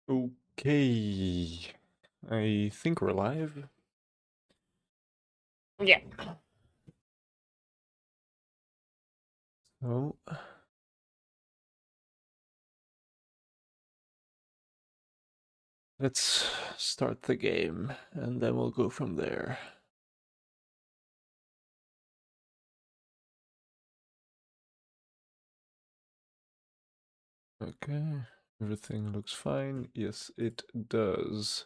Okay, I think we're live. Yeah. So let's start the game and then we'll go from there. Okay, everything looks fine. Yes, it does.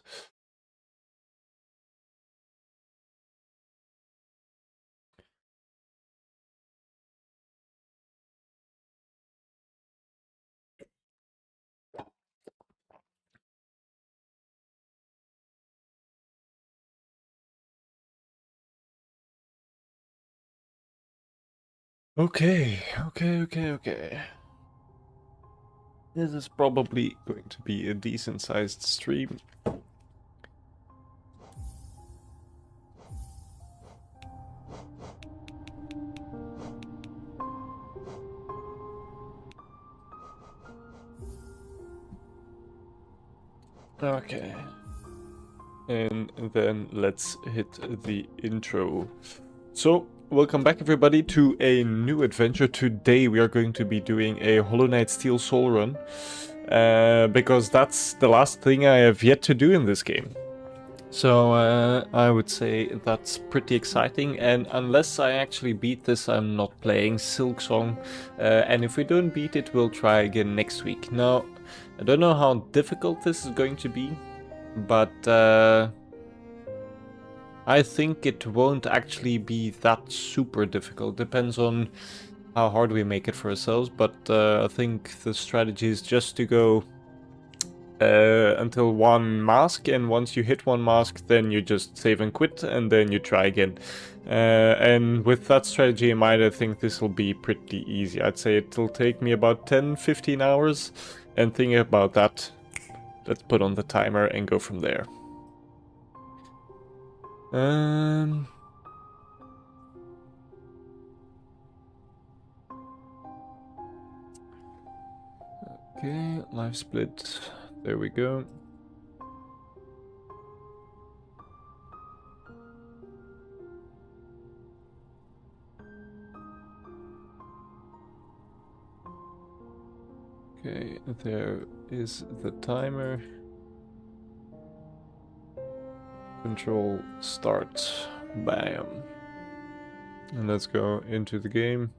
Okay. This is probably going to be a decent sized stream. Okay. And then let's hit the intro. So, welcome back everybody to a new adventure. Today we are going to be doing a Hollow Knight Steel Soul run. Because that's the last thing I have yet to do in this game. So I would say that's pretty exciting, and unless I actually beat this, I'm not playing silksong. And if we don't beat it, we'll try again next week. Now, I don't know how difficult this is going to be, but I think it won't actually be that super difficult. Depends on how hard we make it for ourselves, but I think the strategy is just to go until one mask, and once you hit one mask, then you just save and quit, and then you try again. And with that strategy in mind, I think this will be pretty easy. I'd say it'll take me about 10-15 hours, and thinking about that, let's put on the timer and go from there. Okay, live split. There we go. Okay, there is the timer. Control start. Bam. And let's go into the game.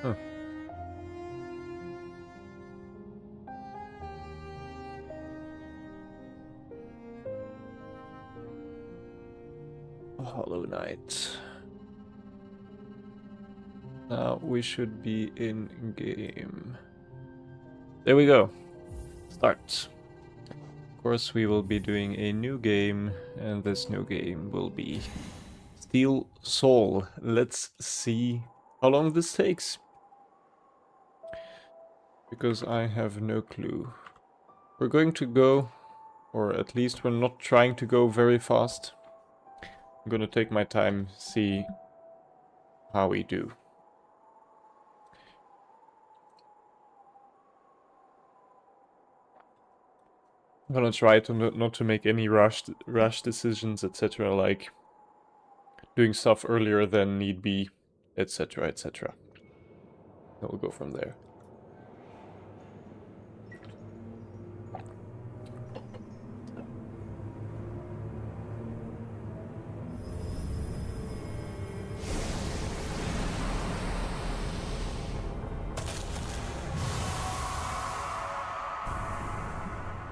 Huh. Hollow Knight. Now we should be in game. There we go. Start. Of course, we will be doing a new game, and this new game will be Steel Soul. Let's see how long this takes. Because I have no clue. We're going to go, or at least we're not trying to go very fast. I'm gonna take my time, see how we do. I'm gonna try to not to make any rash decisions, etc. Like doing stuff earlier than need be, etc. etc. We'll go from there.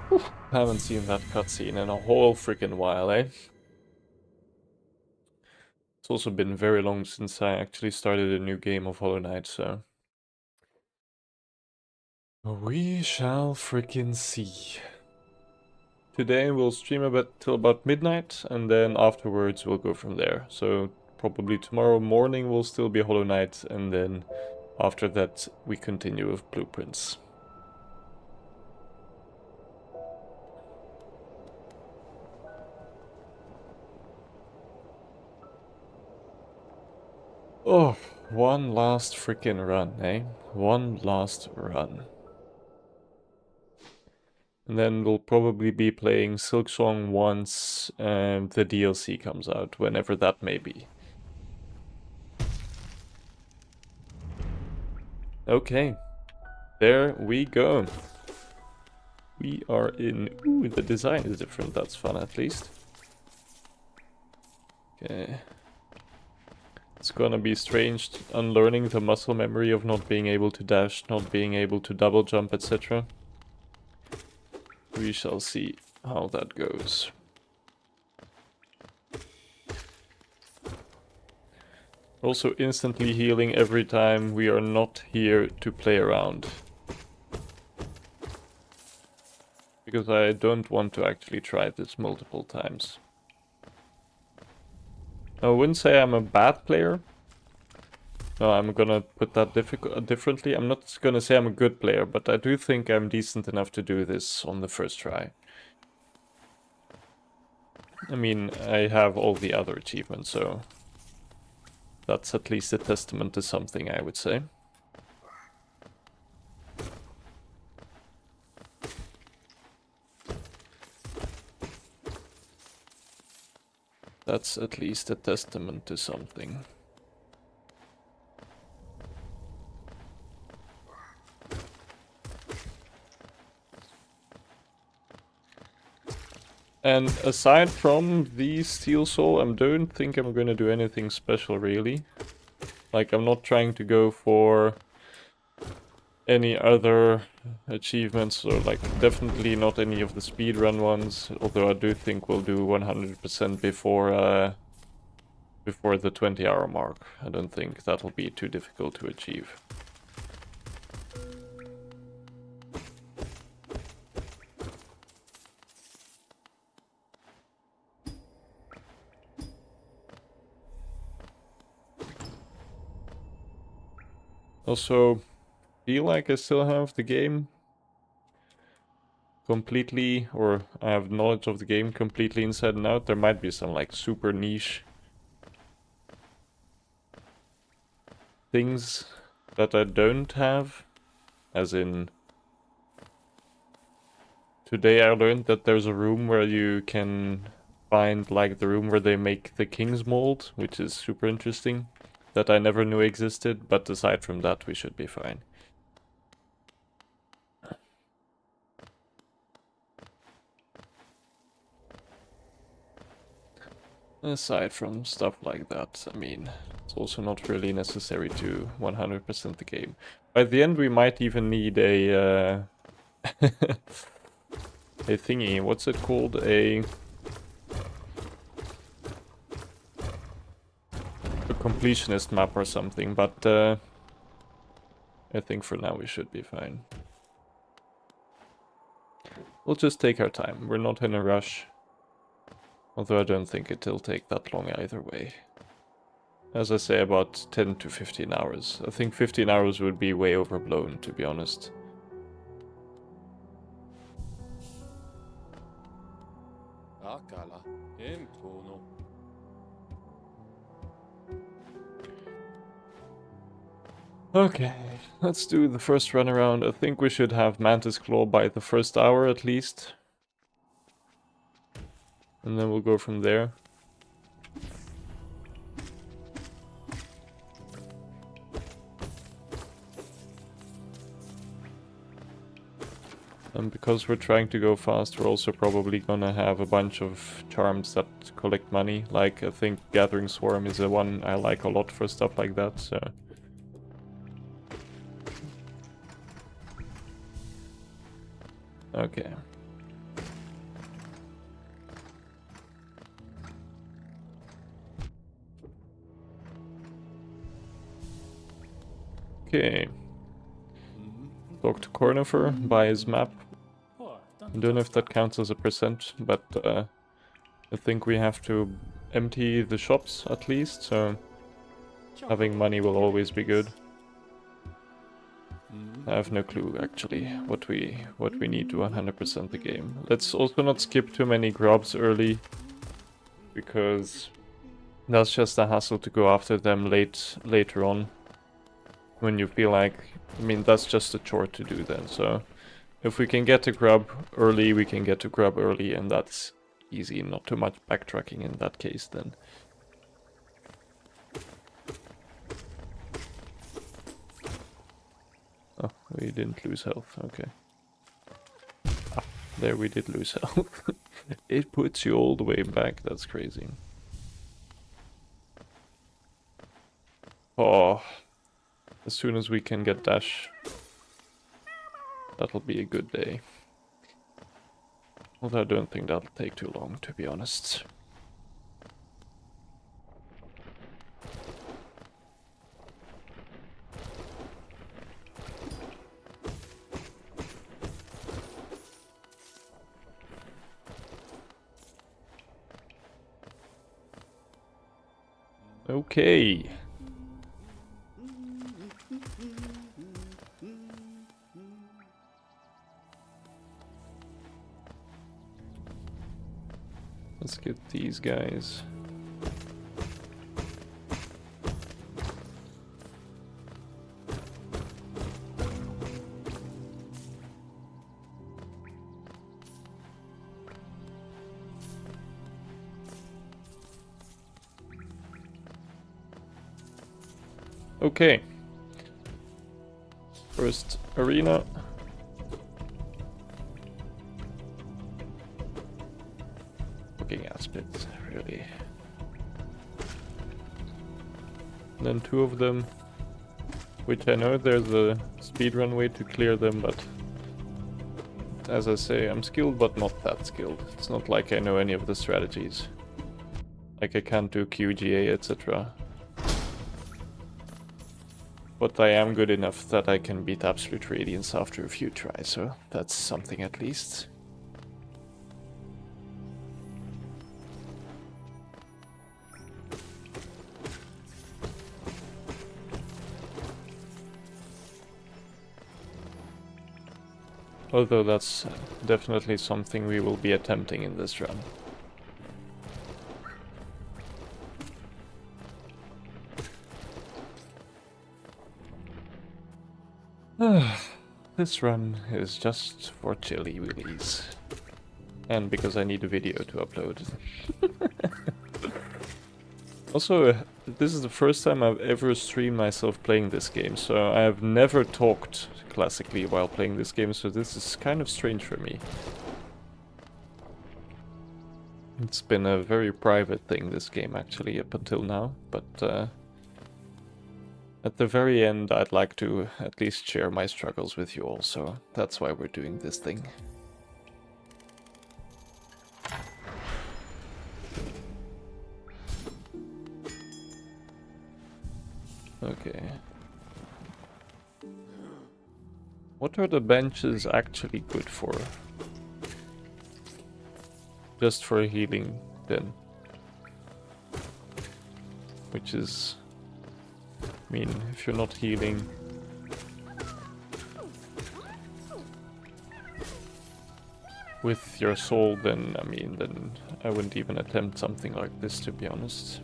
Whew, haven't seen that cutscene in a whole freaking while, eh? It's also been very long since I actually started a new game of Hollow Knight, so... We shall freaking see. Today we'll stream a bit till about midnight, and then afterwards we'll go from there. So probably tomorrow morning will still be Hollow Knight, and then after that we continue with Blueprints. Oh, one last freaking run, eh? One last run. And then we'll probably be playing Silksong once the DLC comes out, whenever that may be. Okay, there we go. We are in... Ooh, the design is different, that's fun at least. Okay. It's gonna be strange unlearning the muscle memory of not being able to dash, not being able to double jump, etc. We shall see how that goes. Also instantly healing every time we are not here to play around. Because I don't want to actually try this multiple times. I wouldn't say I'm a bad player. No, I'm gonna put that differently. I'm not gonna say I'm a good player, but I do think I'm decent enough to do this on the first try. I mean, I have all the other achievements, so that's at least a testament to something, I would say. That's at least a testament to something. And aside from the Steel Soul, I don't think I'm gonna do anything special, really. Like, I'm not trying to go for any other achievements, or like definitely not any of the speedrun ones, although I do think we'll do 100% before the 20-hour mark. I don't think that'll be too difficult to achieve. Also, feel like I still have the game completely, or I have knowledge of the game completely inside and out. There might be some like super niche things that I don't have, as in today I learned that there's a room where you can find like the room where they make the king's mold, which is super interesting, that I never knew existed, but aside from that we should be fine. Aside from stuff like that, I mean, it's also not really necessary to 100% the game. By the end we might even need a a thingy, what's it called? A completionist map or something, but I think for now we should be fine. We'll just take our time, we're not in a rush. Although I don't think it'll take that long either way. As I say, about 10 to 15 hours. I think 15 hours would be way overblown, to be honest. Okay, let's do the first run around. I think we should have Mantis Claw by the first hour at least. And then we'll go from there. And because we're trying to go fast, we're also probably gonna have a bunch of charms that collect money. Like, I think Gathering Swarm is the one I like a lot for stuff like that, so... Okay. Okay. Talk to Cornifer, buy his map. I don't know if that counts as a percent, but I think we have to empty the shops at least, so having money will always be good. I have no clue actually what we need to 100% the game. Let's also not skip too many grubs early, because That's just a hassle to go after them later on. When you feel like, I mean, that's just a chore to do then, so if we can get to grub early, we can get to grub early, and that's easy, not too much backtracking in that case then. Oh, we didn't lose health, okay. Ah, there we did lose health. It puts you all the way back, that's crazy. Oh, as soon as we can get dash, that'll be a good day. Although I don't think that'll take too long, to be honest. Okay. Let's get these guys. Okay. First arena. Looking at spits, really. And then two of them, which I know there's a speedrun way to clear them, but as I say, I'm skilled but not that skilled. It's not like I know any of the strategies. Like I can't do QGA, etc. But I am good enough that I can beat Absolute Radiance after a few tries, so that's something at least. Although that's definitely something we will be attempting in this run. This run is just for chilly willies. And because I need a video to upload. Also, this is the first time I've ever streamed myself playing this game, so I have never talked classically while playing this game, so this is kind of strange for me. It's been a very private thing, this game, actually, up until now, but at the very end I'd like to at least share my struggles with you all, so that's why we're doing this thing. Okay. What are the benches actually good for? Just for healing, then. Which is... I mean, if you're not healing... with your soul, then, I mean, then I wouldn't even attempt something like this, to be honest.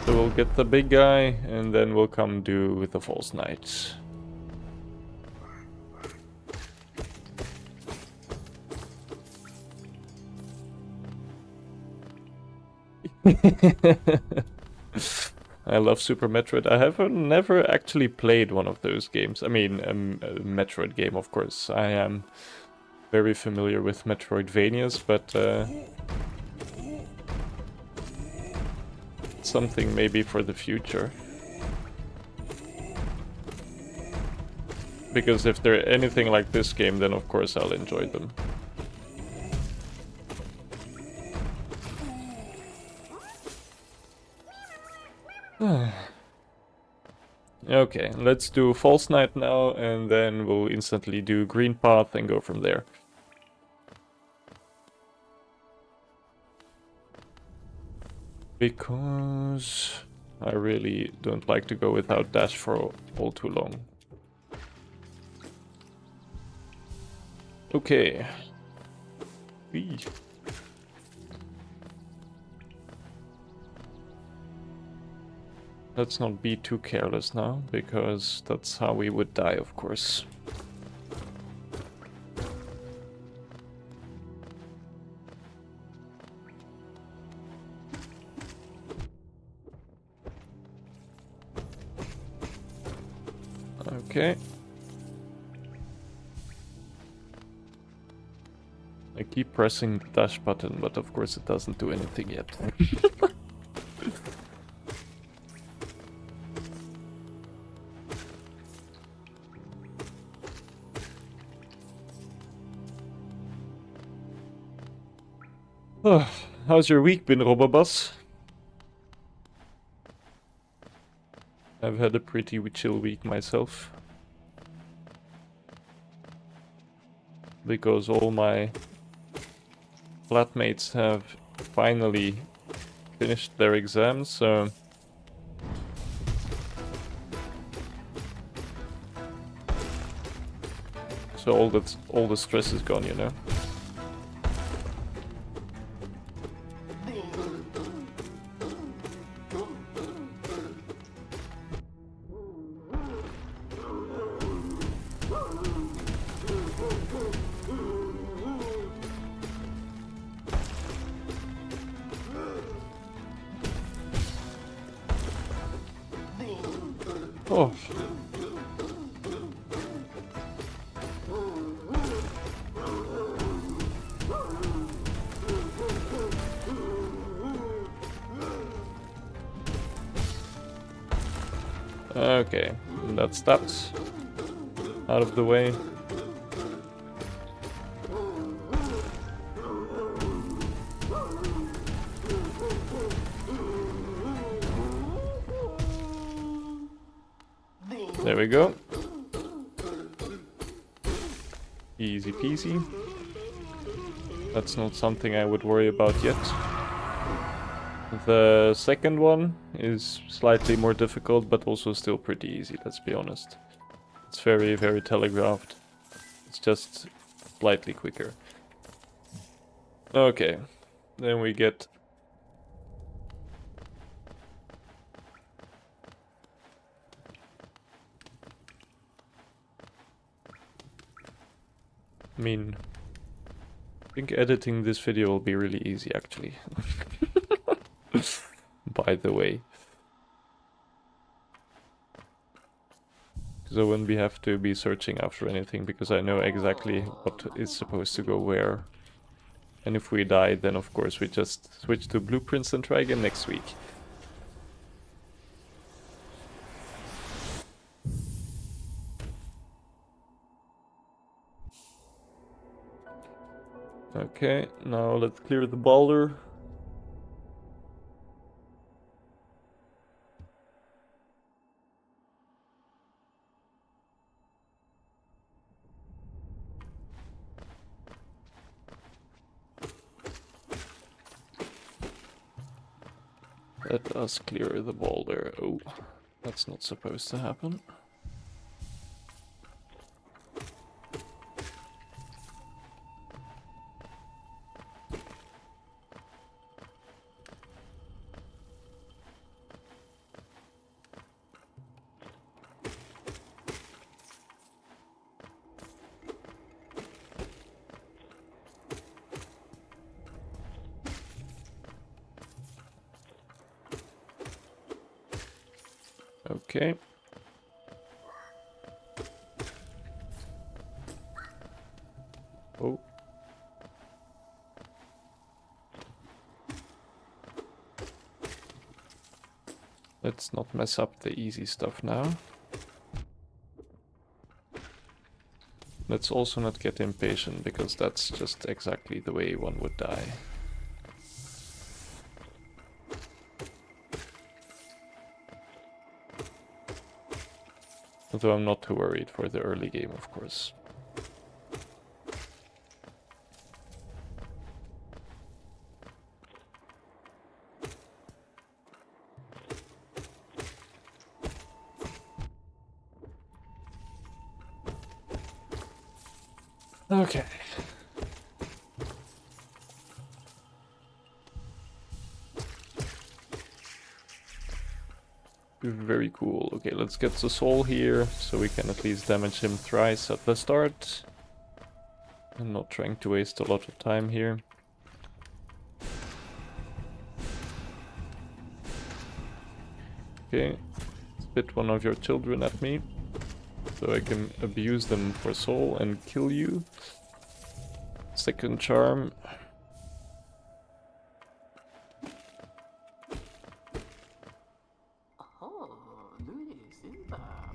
So we'll get the big guy, and then we'll come do with the false knights. I love Super Metroid. I have never actually played one of those games. I mean, a Metroid game, of course. I am very familiar with Metroidvanias, but something maybe for the future. Because if they're anything like this game, then of course I'll enjoy them. Okay, let's do False Knight now, and then we'll instantly do Green Path and go from there. Because I really don't like to go without dash for all too long. Okay. Whee. Let's not be too careless now, because that's how we would die, of course. Okay. I keep pressing the dash button, but of course it doesn't do anything yet. How's your week been, Robobus? I've had a pretty chill week myself. Because all my flatmates have finally finished their exams, so all the stress is gone, you know. Oh. Okay, that's that out of the way. There we go. Easy peasy. That's not something I would worry about yet. The second one is slightly more difficult, but also still pretty easy, let's be honest. It's very, very telegraphed. It's just slightly quicker. Okay, then we get... I mean, I think editing this video will be really easy, actually. By the way. Because I wouldn't have to be searching after anything, because I know exactly what is supposed to go where. And if we die, then of course we just switch to blueprints and try again next week. Okay, now let's clear the boulder. Let us clear the boulder. Oh, that's not supposed to happen. Okay. Oh. Let's not mess up the easy stuff now. Let's also not get impatient, because that's just exactly the way one would die. Although I'm not too worried for the early game, of course. Okay. Very cool. Okay, let's get the soul here, so we can at least damage him thrice at the start. I'm not trying to waste a lot of time here. Okay, spit one of your children at me, so I can abuse them for soul and kill you. Second charm.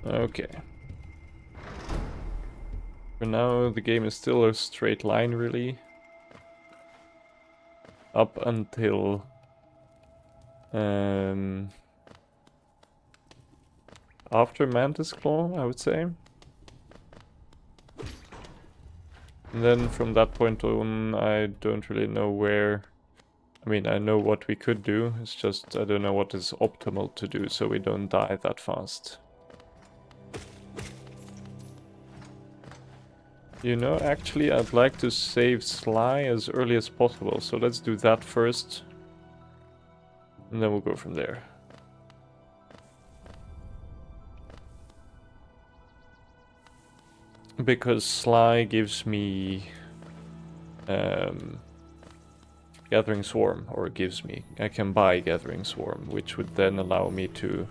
Okay. For now, the game is still a straight line, really. Up until... after Mantis Claw, I would say. And then from that point on, I don't really know where... I mean, I know what we could do, it's just I don't know what is optimal to do so we don't die that fast. You know, actually I'd like to save Sly as early as possible, so let's do that first. And then we'll go from there. Because Sly gives me... Gathering Swarm, or gives me. I can buy Gathering Swarm, which would then allow me to...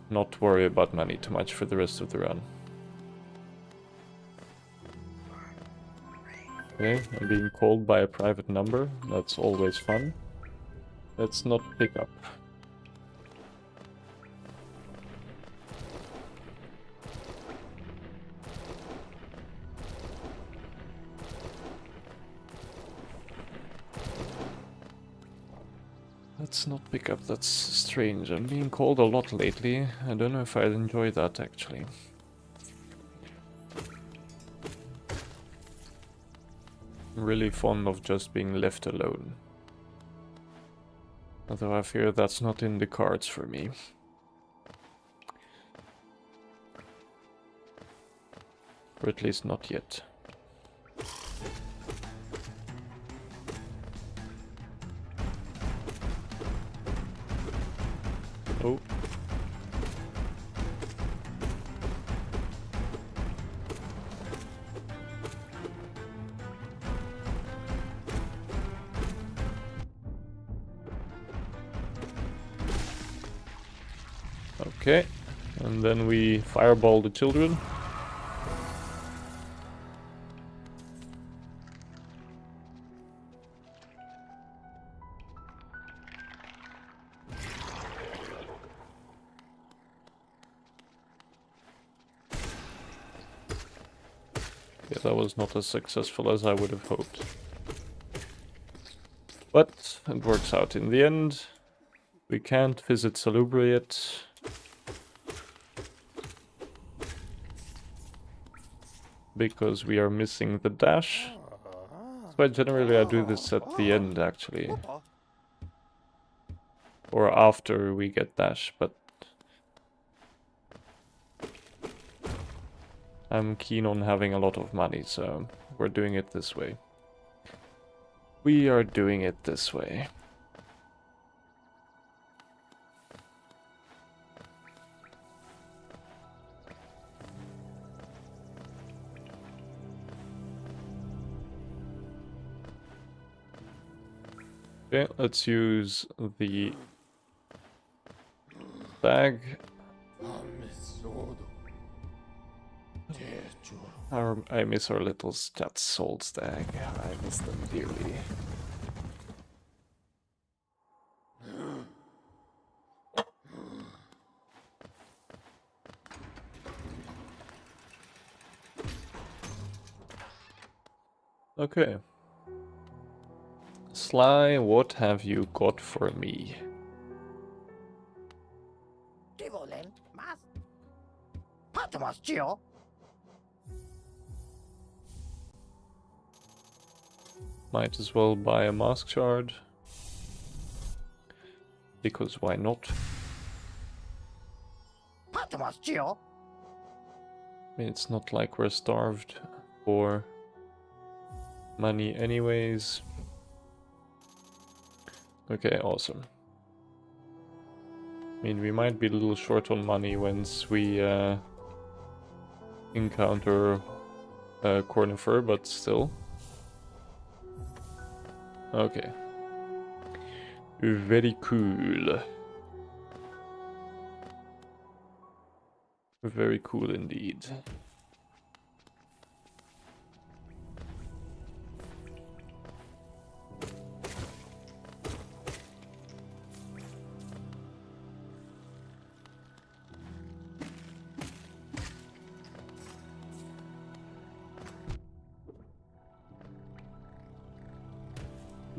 not worry about money too much for the rest of the run. Okay, I'm being called by a private number. That's always fun. Let's not pick up. Let's not pick up, that's strange. I'm being called a lot lately. I don't know if I'd enjoy that, actually. I'm really fond of just being left alone. Although I fear that's not in the cards for me. Or at least not yet. Oh. Okay, and then we fireball the children. Yeah, that was not as successful as I would have hoped. But it works out in the end. We can't visit Salubra yet. Because we are missing the dash. That's why generally I do this at the end, actually. Or after we get dash, but... I'm keen on having a lot of money, so we're doing it this way. We are doing it this way. Okay, let's use the bag. I miss our little stat soul stag. I miss them dearly. Okay. Sly, what have you got for me? Might as well buy a mask shard. Because why not? I mean, it's not like we're starved for money anyways. Okay, awesome. I mean, we might be a little short on money once we encounter Cornifer, but still. Okay. Very cool. Very cool indeed.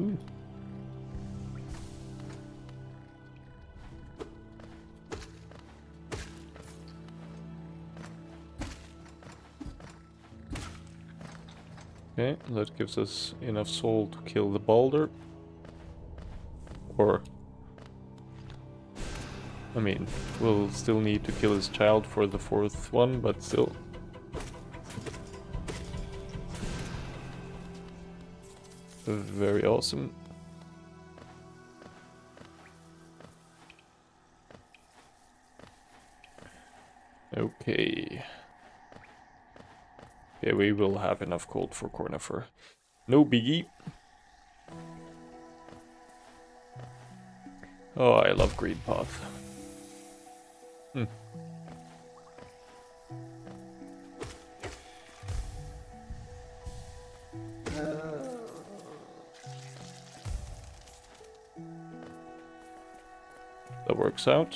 Ooh. Okay, that gives us enough soul to kill the boulder. Or, I mean, we'll still need to kill his child for the 4th one, but still. Very awesome. Okay. Yeah, we will have enough gold for Cornifer. No biggie. Oh, I love Green Path. That works out.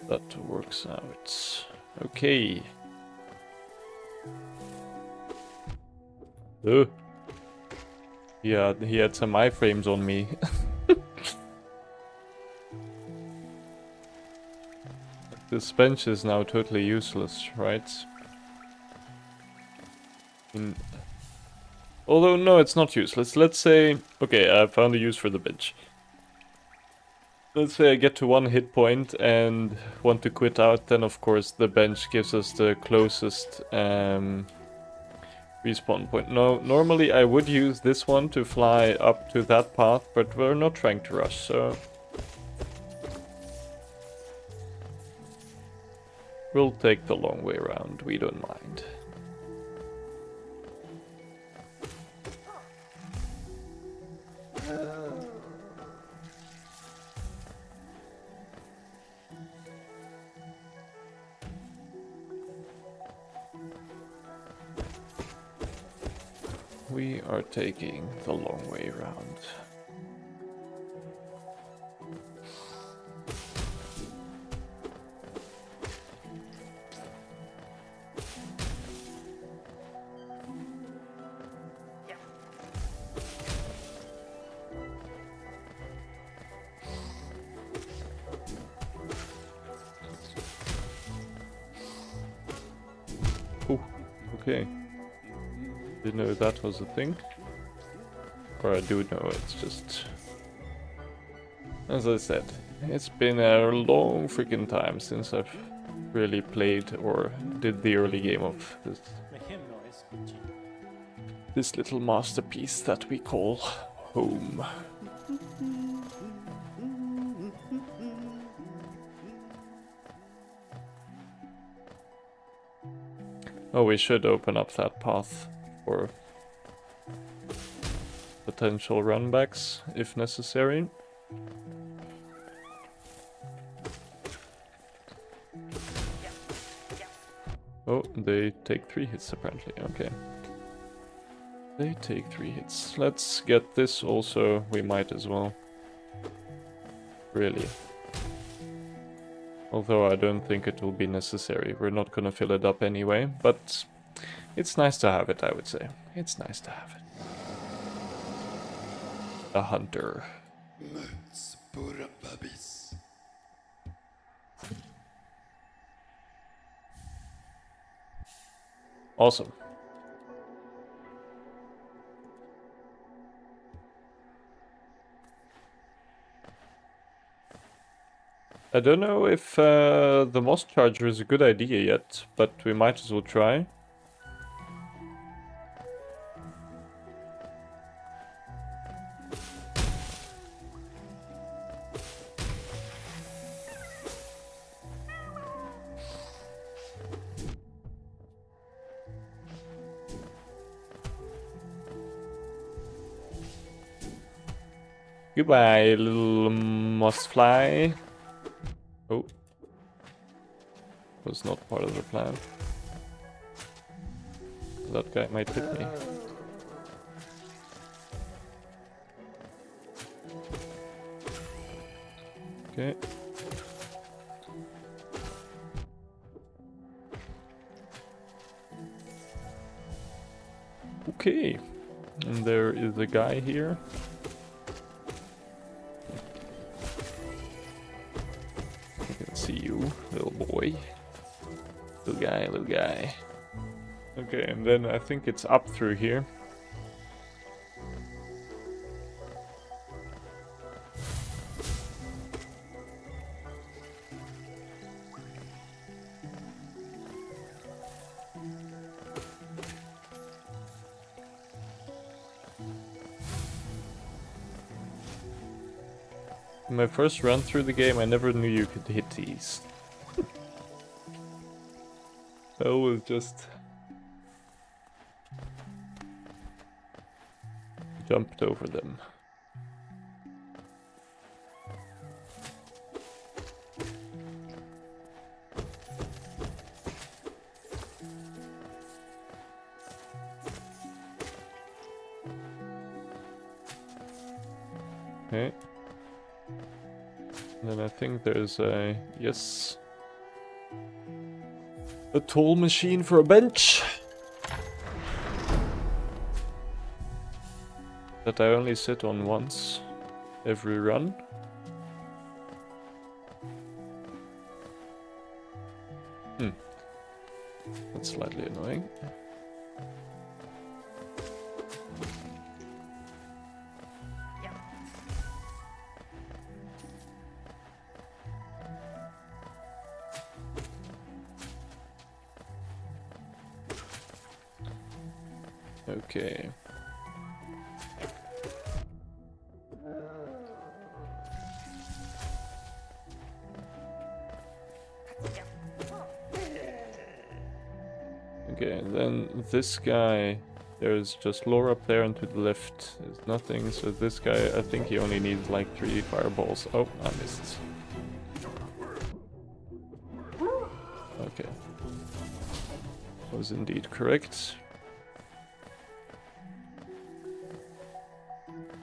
That works out. Okay. Yeah, he had some iframes on me. This bench is now totally useless, right? Although, no, it's not useless. Let's say... Okay, I found a use for the bench. Let's say I get to 1 hit point and want to quit out, then of course the bench gives us the closest respawn point. No, normally I would use this one to fly up to that path, but we're not trying to rush, so... We'll take the long way around, we don't mind. We are taking the long way around. Oh, okay. Didn't know that was a thing. Or I do know, it's just... As I said, it's been a long freaking time since I've really played or did the early game of this little masterpiece that we call home. Oh, we should open up that path for potential runbacks if necessary. Oh, they take 3 hits apparently, okay. They take 3 hits. Let's get this also, we might as well. Really. Although I don't think it will be necessary. We're not gonna fill it up anyway, but it's nice to have it, I would say. It's nice to have it. A hunter. Awesome. I don't know if the moss charger is a good idea yet, but we might as well try. Goodbye, little moss fly. Oh. Was not part of the plan. That guy might hit me. Okay. Okay. And there is a guy here. I can see you, little boy. Little guy, little guy. Okay, and then I think it's up through here. In my first run through the game, I never knew you could hit these. I always just jumped over them. Okay. And then I think there's a... yes. A tool machine for a bench. That I only sit on once every run. That's slightly annoying. Okay. Okay, and then this guy, there's just lore up there and to the left is nothing, so this guy, I think he only needs like 3 fireballs. Oh, I missed. Okay. Was indeed correct.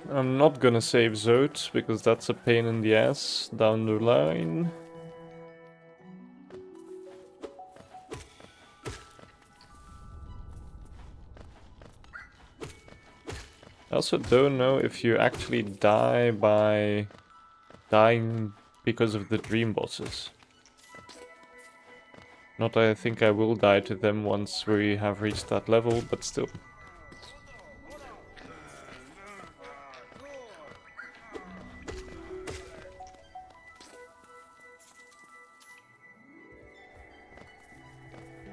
I'm not gonna save Zote, because that's a pain in the ass down the line. I also don't know if you actually die by dying because of the dream bosses. Not that I think I will die to them once we have reached that level, but still.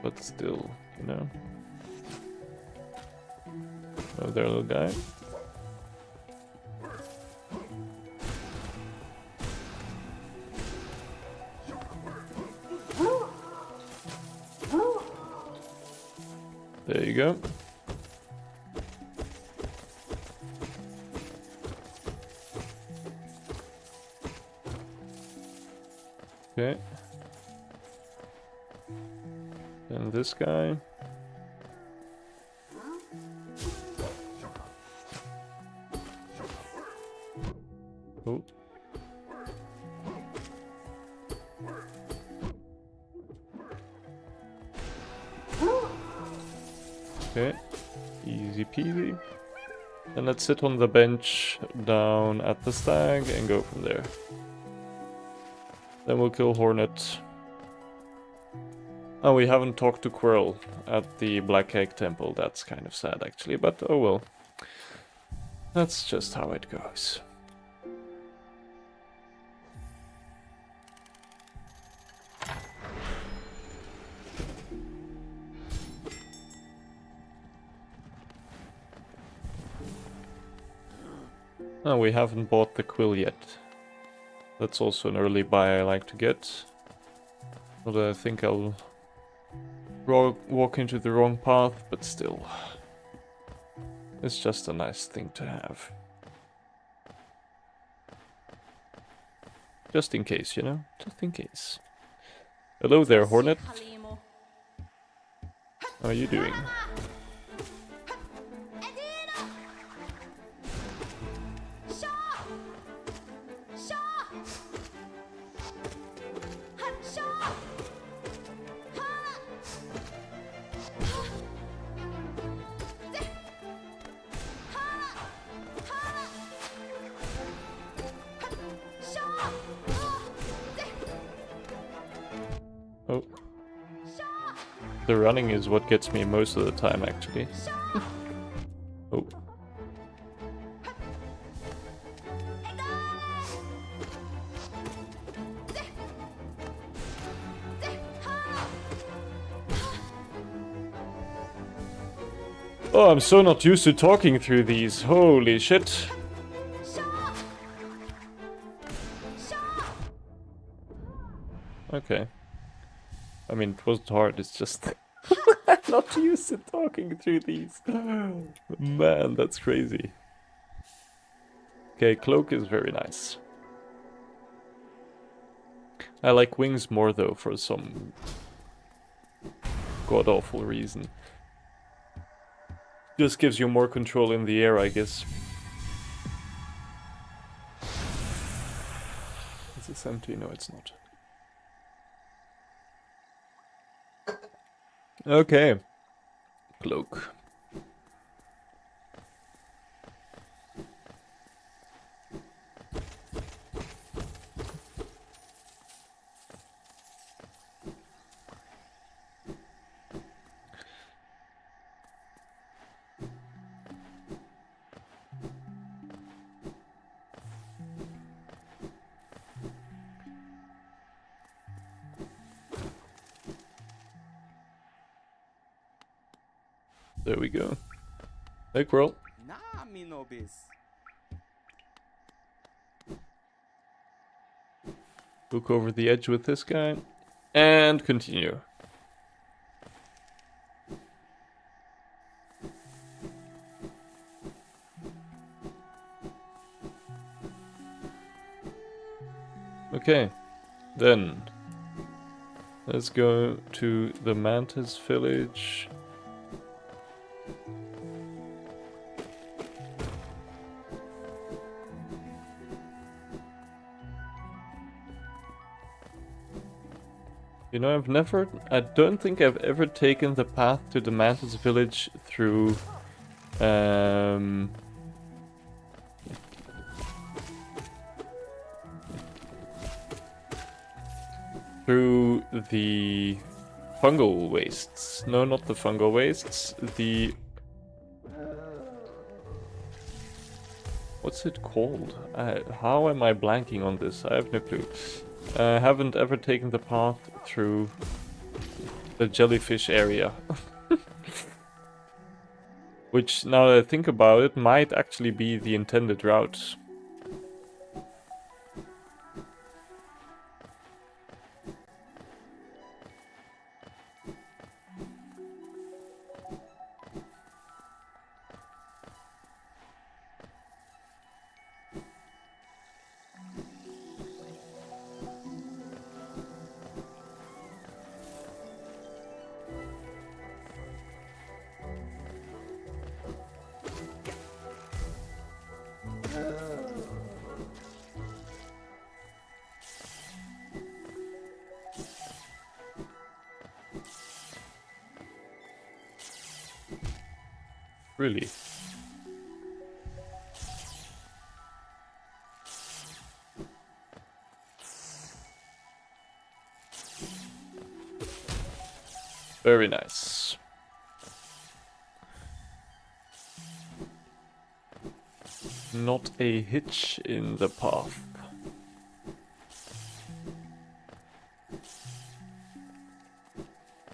But still, you know. Oh, there, little guy. There you go. Okay. And this guy. Oh. Okay, easy peasy. And let's sit on the bench down at the stag and go from there. Then we'll kill Hornet. Oh, we haven't talked to Quirrell at the Black Egg Temple. That's kind of sad actually, but oh well. That's just how it goes. Oh, we haven't bought the quill yet. That's also an early buy I like to get. Although I think I'll walk into the wrong path, but still. It's just a nice thing to have. Just in case, you know? Just in case. Hello there, Hornet. How are you doing? Oh. The running is what gets me most of the time, actually. Oh. Oh, I'm so not used to talking through these. Holy shit. Okay. I mean, it wasn't hard, it's just... I'm not used to talking through these. Man, that's crazy. Okay, cloak is very nice. I like wings more though, for some god-awful reason. Just gives you more control in the air, I guess. Is this empty? No, it's not. Okay. Cloak. There we go. Hey, Quirrell. Look over the edge with this guy. And continue. Okay. Then. Let's go to the Mantis village. You know, I don't think I've ever taken the path to the Mantis village through, through the fungal wastes. No, not the fungal wastes, the... What's it called? How am I blanking on this? I have no clue. I haven't ever taken the path through the jellyfish area. Which, now that I think about it, might actually be the intended route. Really? Very nice. Not a hitch in the path.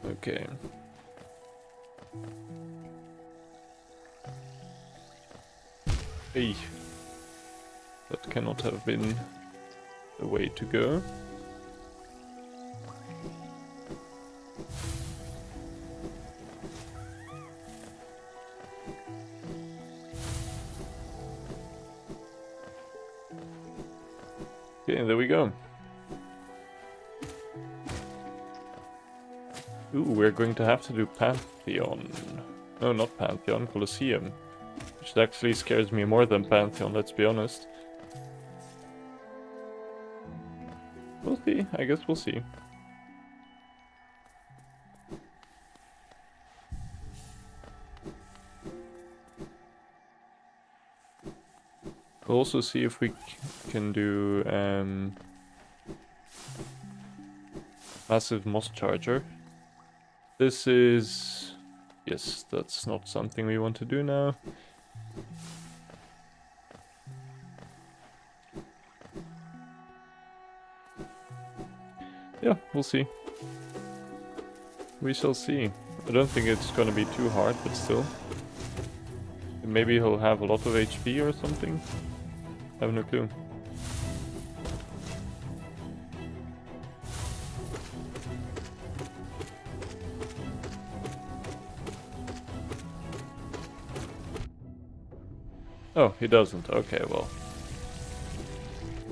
Okay. Hey. That cannot have been the way to go. Okay, there we go. Ooh, we're going to have to do Pantheon. No, not Pantheon, Colosseum. Which actually scares me more than Pantheon, let's be honest. We'll see, I guess we'll see. We'll also see if we can do massive moss charger. This is... yes, that's not something we want to do now. Yeah, we'll see. We shall see. I don't think it's gonna be too hard, but still. Maybe he'll have a lot of HP or something. I have no clue. Oh, he doesn't. Okay, well.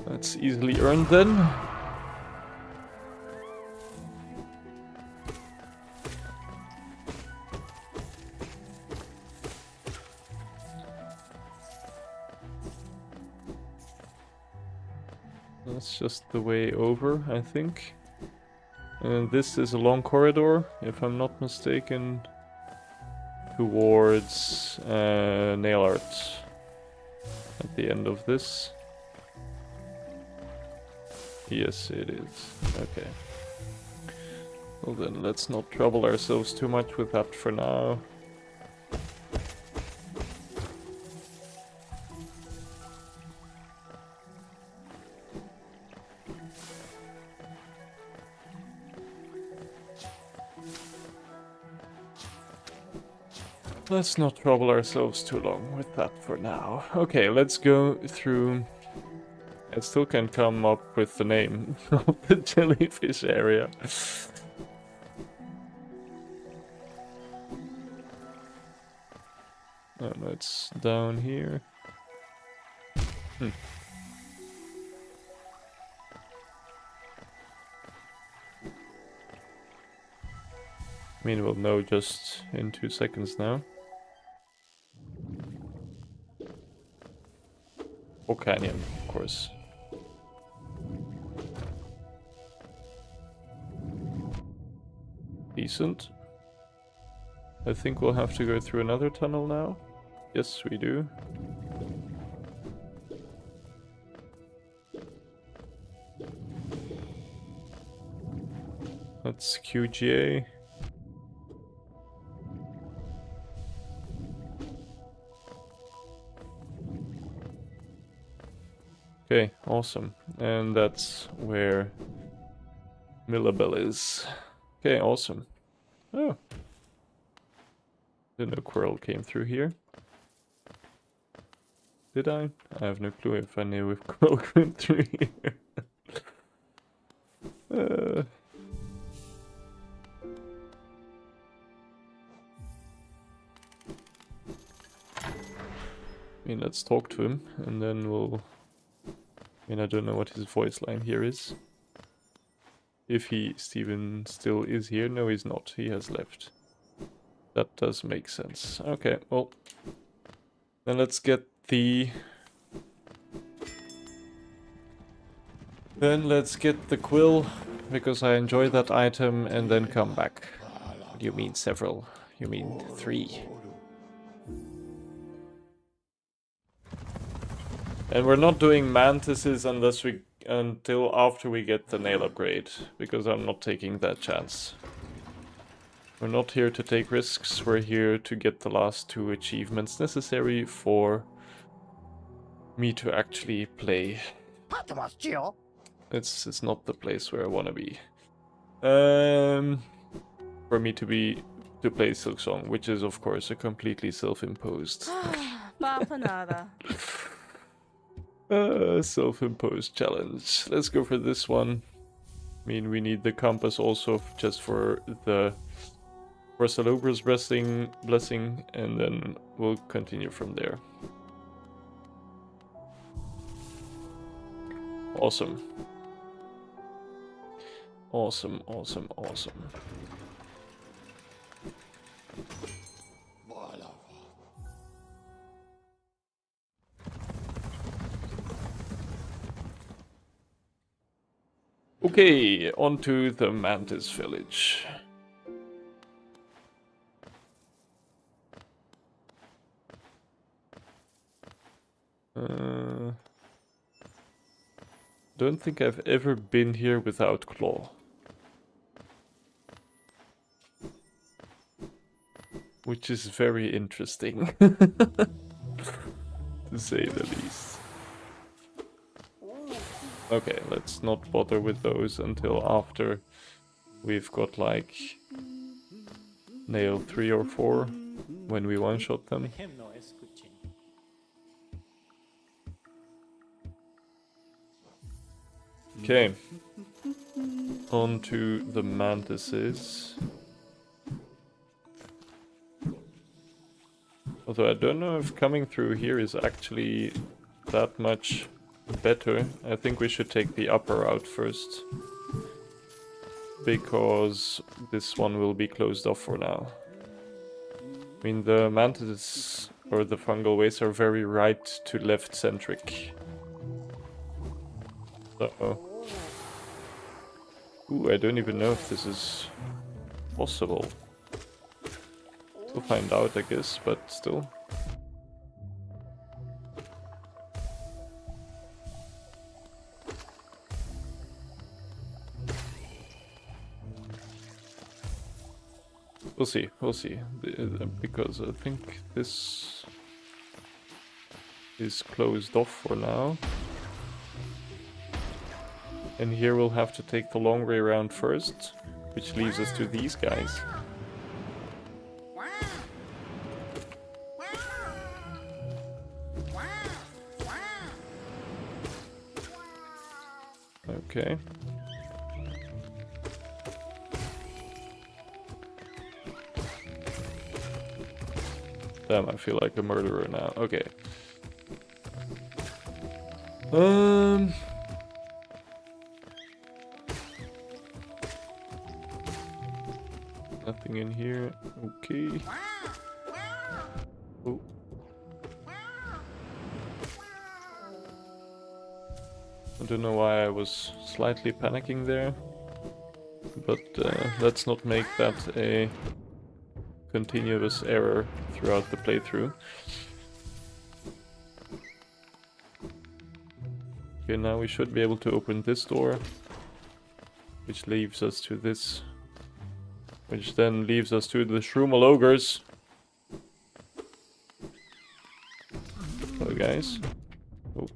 That's easily earned then. That's just the way over, I think. And this is a long corridor, if I'm not mistaken, towards nail art at the end of this. Yes, it is. Okay. Well then, let's not trouble ourselves too much with that for now. Let's not trouble ourselves too long with that for now. Okay, let's go through... I still can't come up with the name of the jellyfish area. Oh no, it's down here. I mean, we'll know just in 2 seconds now. Or canyon, of course. Decent. I think we'll have to go through another tunnel now. Yes, we do. That's QGA. Okay, awesome. And that's where Millabel is. Okay, awesome. Oh. Didn't know Quirrell came through here. Did I? I have no clue if I knew if Quirrell came through here. I mean, let's talk to him, and then we'll... I mean, I don't know what his voice line here is. If Steven still is here. No, he's not. He has left. That does make sense. Okay, well... then let's get the... then let's get the quill, because I enjoy that item, and then come back. You mean several. You mean 3. And we're not doing mantises until after we get the nail upgrade, because I'm not taking that chance. We're not here to take risks, we're here to get the last 2 achievements necessary for me to actually play. It's not the place where I want to be. For me to play Silksong, which is of course a completely self-imposed. Self-imposed challenge. Let's go for this one. I mean, we need the compass also just for the Salobra's blessing, and then we'll continue from there. Awesome. Awesome, awesome, awesome. Okay, on to the Mantis village. Don't think I've ever been here without Claw. Which is very interesting, to say the least. Okay, let's not bother with those until after we've got like nail 3 or 4 when we one-shot them. Okay, on to the mantises. Although I don't know if coming through here is actually that much better. I think we should take the upper route first, because this one will be closed off for now. I mean, the mantises or the fungal ways are very right to left centric. So, ooh, I don't even know if this is possible. We'll find out, I guess, but still. We'll see, because I think this is closed off for now. And here we'll have to take the long way around first, which leaves us to these guys. Okay. Damn, I feel like a murderer now. Okay. Nothing in here. Okay. Oh. I don't know why I was slightly panicking there, but let's not make that a continuous error throughout the playthrough. Okay, now we should be able to open this door, which leaves us to this, which then leaves us to the Shroomal Ogres. Hello, guys. Oh.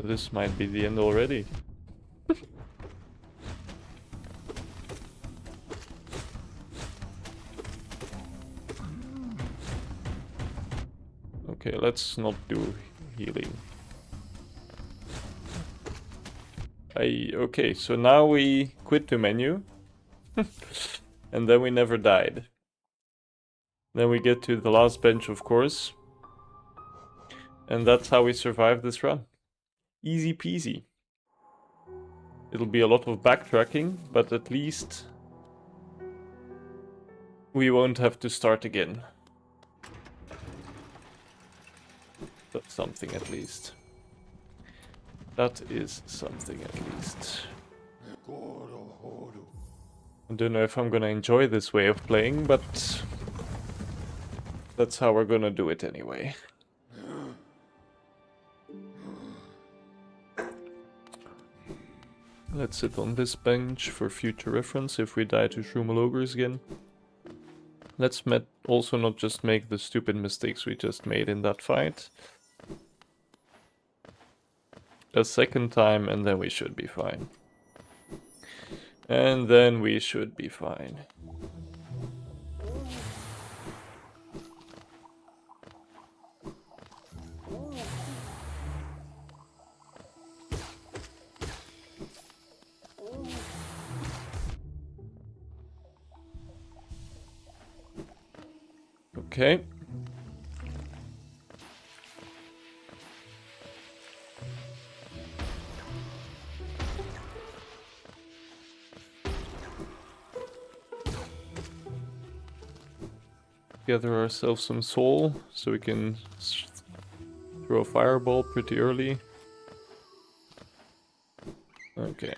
This might be the end already. Okay, let's not do healing. Okay, so now we quit the menu. And then we never died. Then we get to the last bench, of course. And that's how we survive this run. Easy peasy. It'll be a lot of backtracking, but at least we won't have to start again. That's something at least. That is something at least. I don't know if I'm gonna enjoy this way of playing, but that's how we're gonna do it anyway. Let's sit on this bench for future reference if we die to Shroomal Ogres again. Let's also not just make the stupid mistakes we just made in that fight a second time, and then we should be fine. And then we should be fine. Okay. Gather ourselves some soul so we can throw a fireball pretty early. Okay.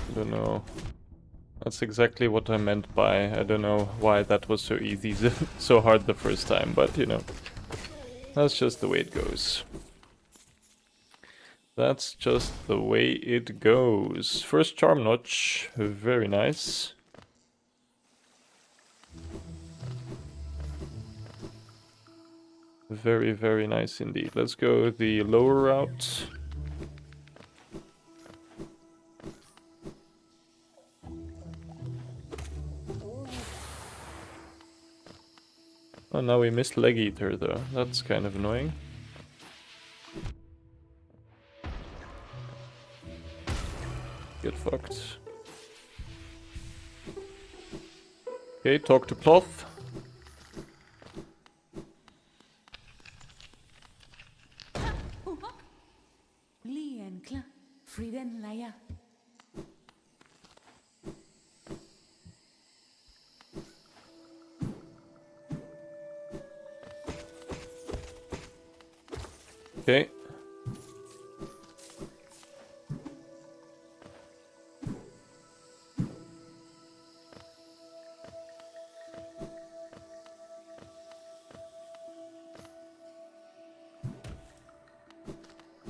I don't know. That's exactly what I meant by, I don't know why that was so easy, so hard the first time, but you know, that's just the way it goes. That's just the way it goes. First charm notch, very nice. Very, very nice indeed. Let's go the lower route. Oh, now we missed Leg Eater though. That's kind of annoying. Get fucked. Okay, talk to Cloth. Okay.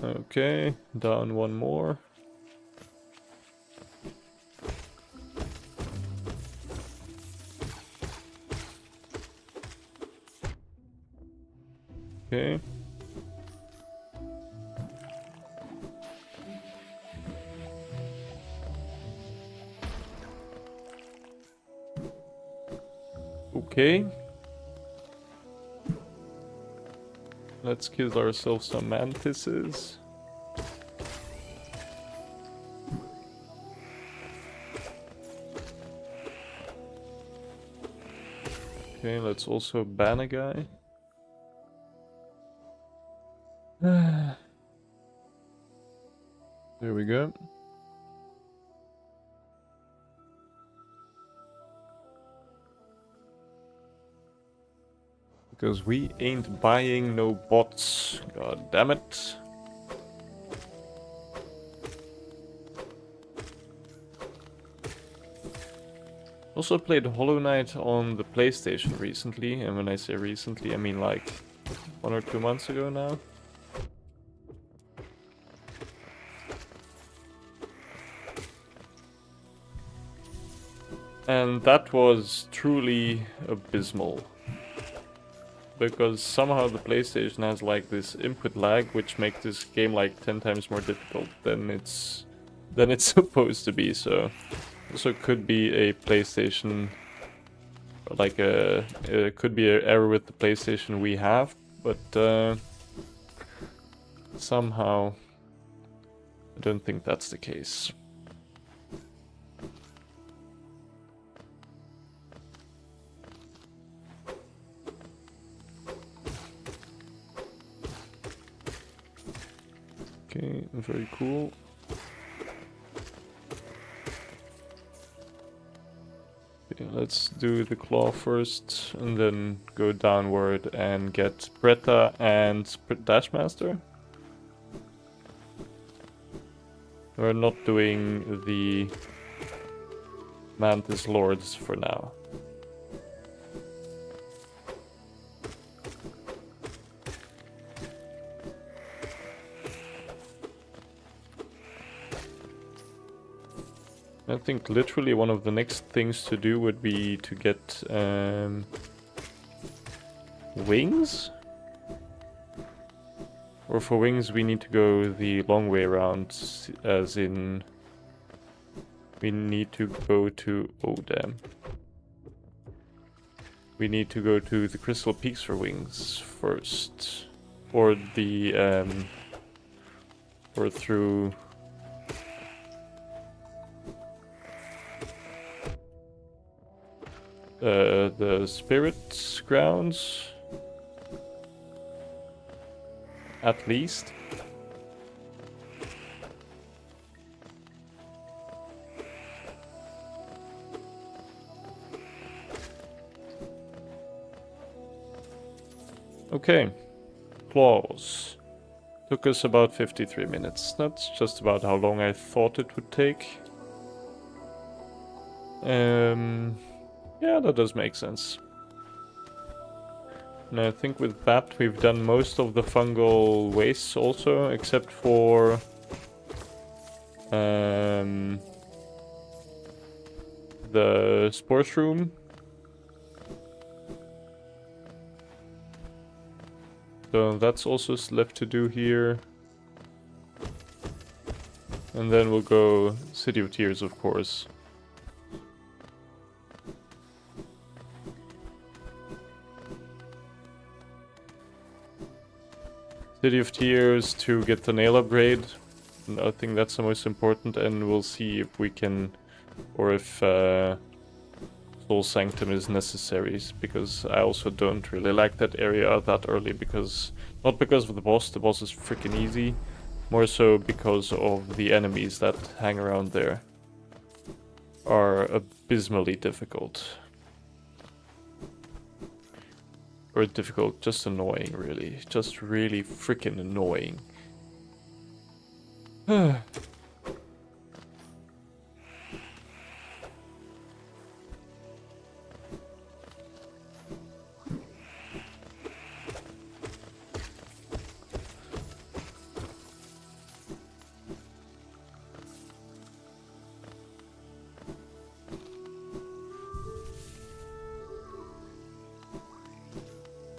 Okay, down one more. Okay. Okay. Let's kill ourselves some mantises. Okay, let's also ban a guy. There we go. Because we ain't buying no bots. God damn it. Also played Hollow Knight on the PlayStation recently, and when I say recently, I mean like 1 or 2 months ago now. And that was truly abysmal. Because somehow the PlayStation has like this input lag, which makes this game like 10 times more difficult than it's supposed to be. So also could be a PlayStation, like it could be an error with the PlayStation we have, but somehow I don't think that's the case. Okay, very cool. Okay, let's do the claw first, and then go downward and get Bretta and Dashmaster. We're not doing the Mantis Lords for now. I think literally one of the next things to do would be to get wings? Or for wings we need to go the long way around, as in we need to go to... oh damn. We need to go to the Crystal Peaks for wings first. Or the or through... the Spirit Grounds, at least. Okay, claws. Took us about 53 minutes. That's just about how long I thought it would take. Yeah, that does make sense. And I think with that we've done most of the fungal wastes also, except for the spore shroom. So that's also left to do here. And then we'll go City of Tears, of course. City of Tears to get the nail upgrade. I think that's the most important, and we'll see if we can, or if Soul Sanctum is necessary, because I also don't really like that area that early, because not because of the boss is freaking easy, more so because of the enemies that hang around there are abysmally difficult. Or difficult, just annoying, really. Just really freaking annoying.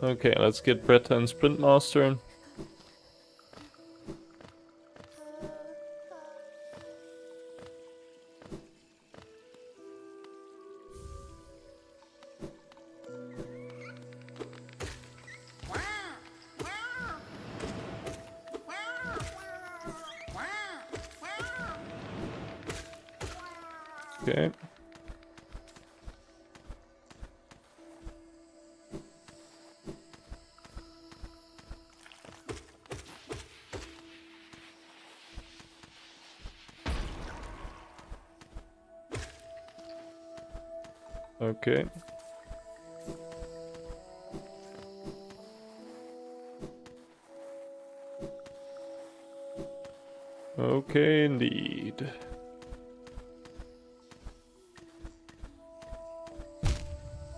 Okay, let's get Bretta and Sprint Master. Okay. Okay. Okay, indeed.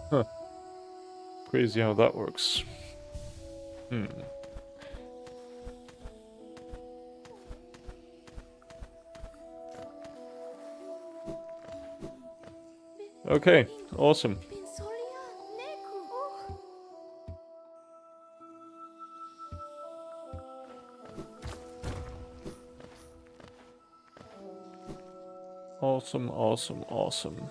Huh. Crazy how that works. Okay, awesome. Awesome, awesome, awesome.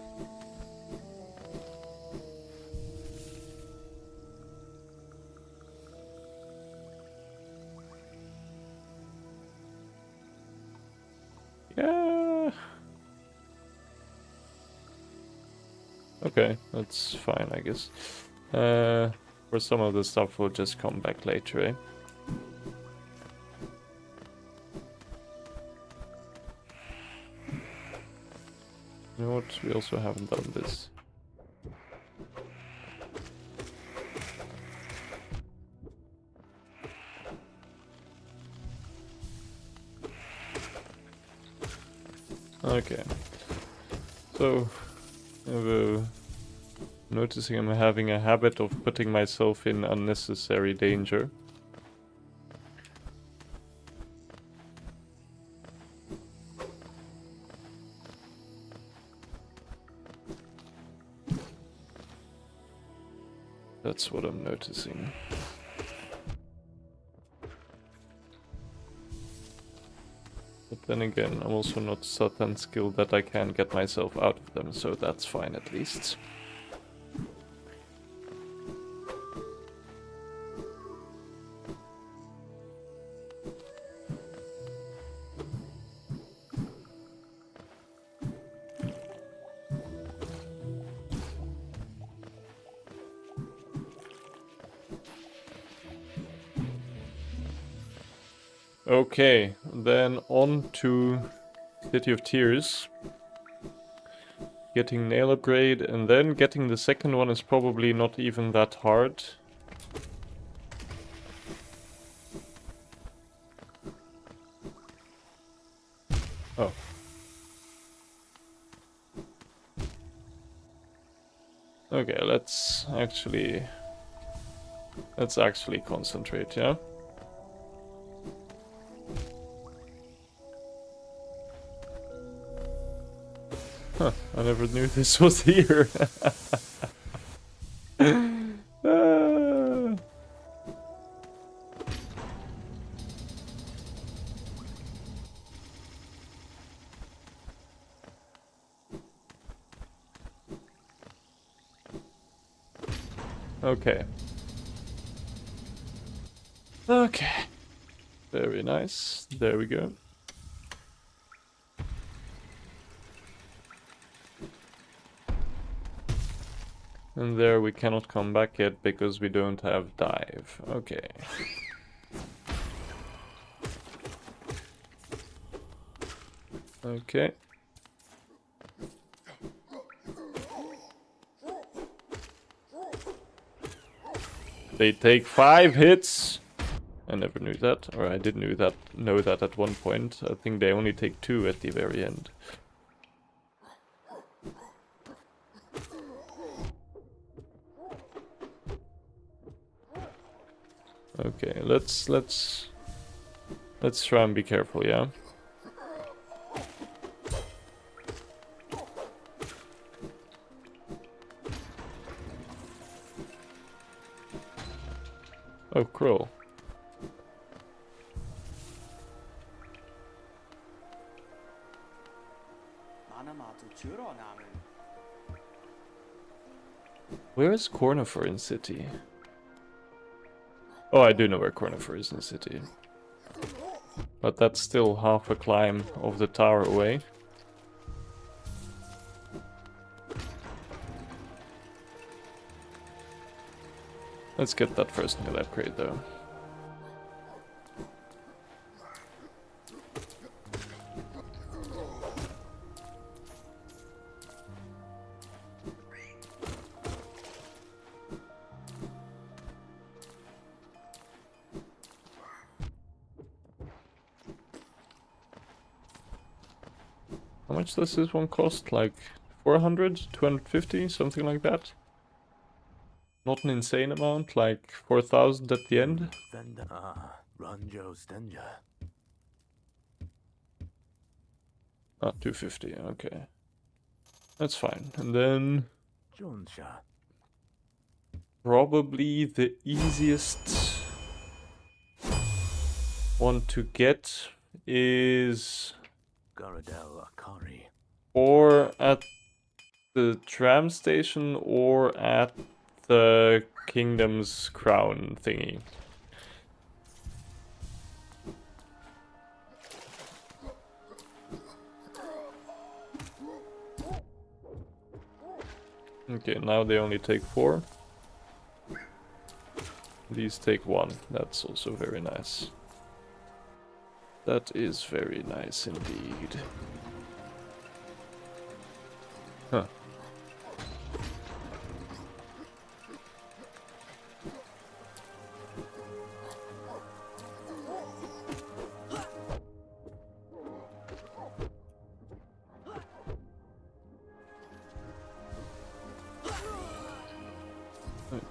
Yeah. Okay, that's fine, I guess. For some of the stuff we'll just come back later, eh? You know what? We also haven't done this. Okay. So, noticing I'm having a habit of putting myself in unnecessary danger. That's what I'm noticing. But then again, I'm also not certain skilled that I can get myself out of them, so that's fine at least. Okay, then on to City of Tears. Getting nail upgrade, and then getting the second one is probably not even that hard. Oh. Okay, let's actually concentrate, yeah? Huh, I never knew this was here. Okay. Okay. Very nice. There we go. And there we cannot come back yet because we don't have dive. Okay. Okay. They take 5 hits. I never knew that, or I did know that at one point. I think they only take 2 at the very end. Okay, let's try and be careful, yeah? Oh, Krill. Where is Cornifer in city? Oh, I do know where Cornifer is in the city. But that's still half a climb of the tower away. Let's get that first nail upgrade though. How much does this one cost? Like 400? 250? Something like that? Not an insane amount, like 4,000 at the end? Ah, 250, okay. That's fine. And then... probably the easiest one to get is... or at the tram station or at the Kingdom's Crown thingy. Okay, now they only take 4. These take 1. That's also very nice. That is very nice indeed. Huh.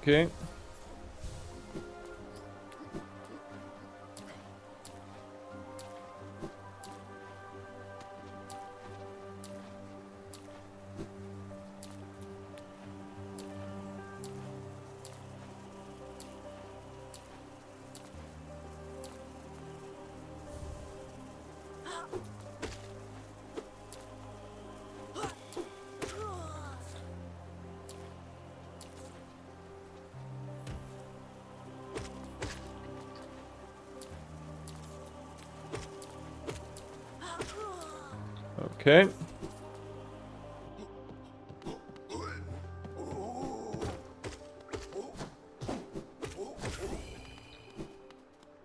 Okay. Okay.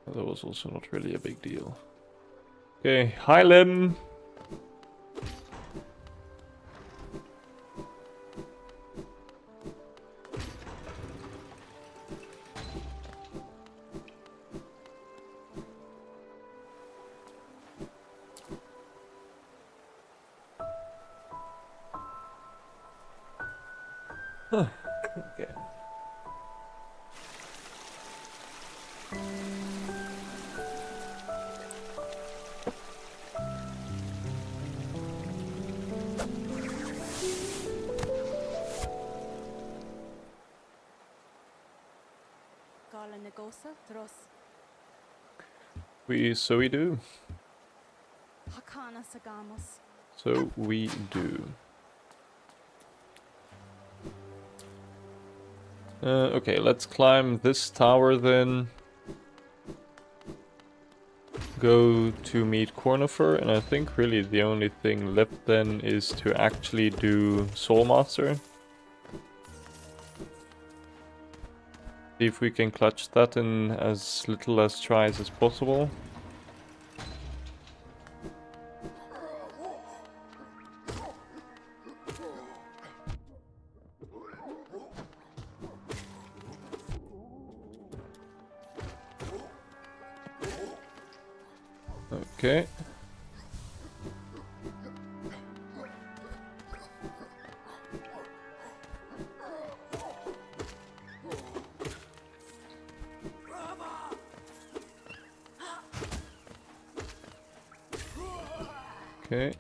That was also not really a big deal. Okay, hi Lim. Huh. Okay. So we do. So we do. Okay, let's climb this tower then. Go to meet Cornifer, and I think really the only thing left then is to actually do Soulmaster. See if we can clutch that in as little as tries as possible. Okay. Okay.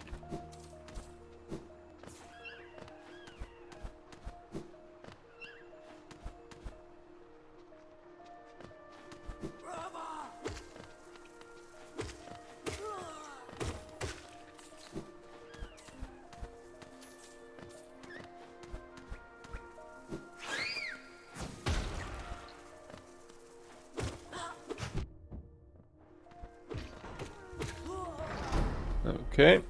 Okay.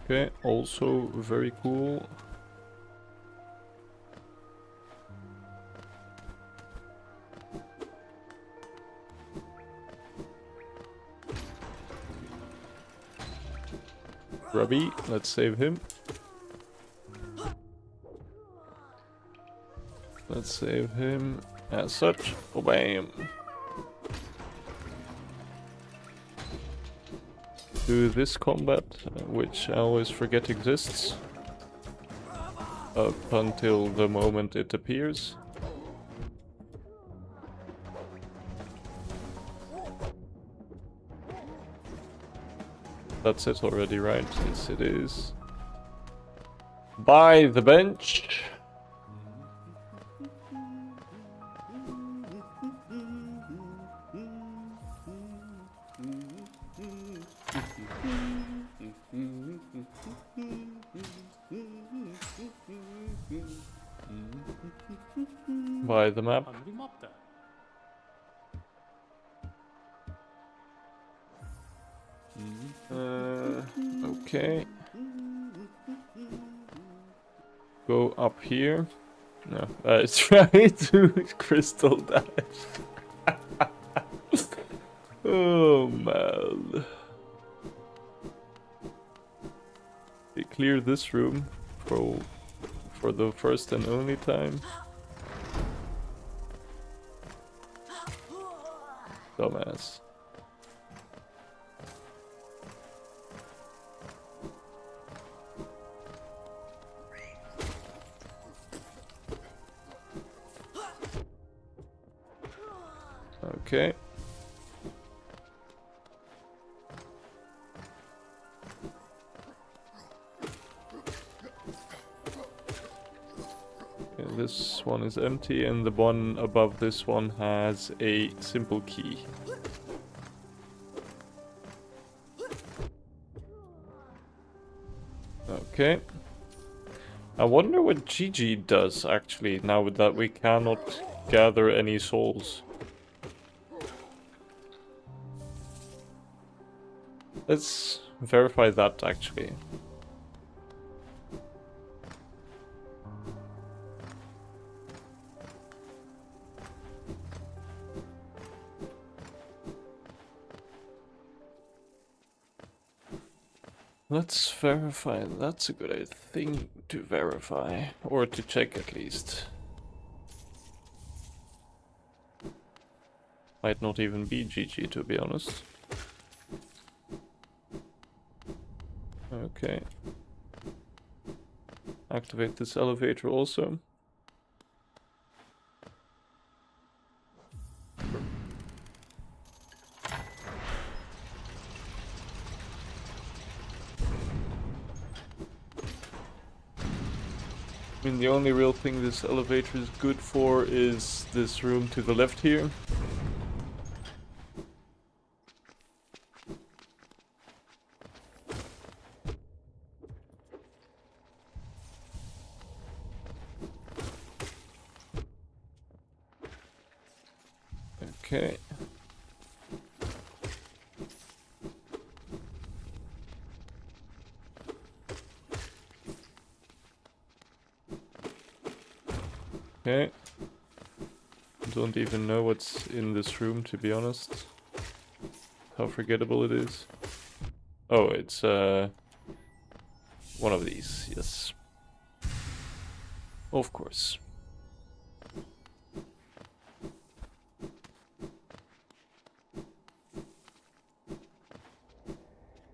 Okay, also very cool. Grubby, let's save him. Let's save him as such. Oh, bam. Do this combat, which I always forget exists. Up until the moment it appears. That's it already, right? Yes, it is. By the bench. By the map. Okay. Go up here. No, try to crystal dive. Oh man. They clear this room for the first and only time. Dumbass. Okay. This one is empty, and the one above this one has a simple key. Okay. I wonder what Gigi does, actually, now that we cannot gather any souls. Let's verify that actually. Let's verify. That's a good thing to verify, or to check at least. Might not even be GG, to be honest. Okay. Activate this elevator also. I mean, the only real thing this elevator is good for is this room to the left here. Okay. Okay. Don't even know what's in this room, to be honest. How forgettable it is. Oh, it's one of these, yes. Of course.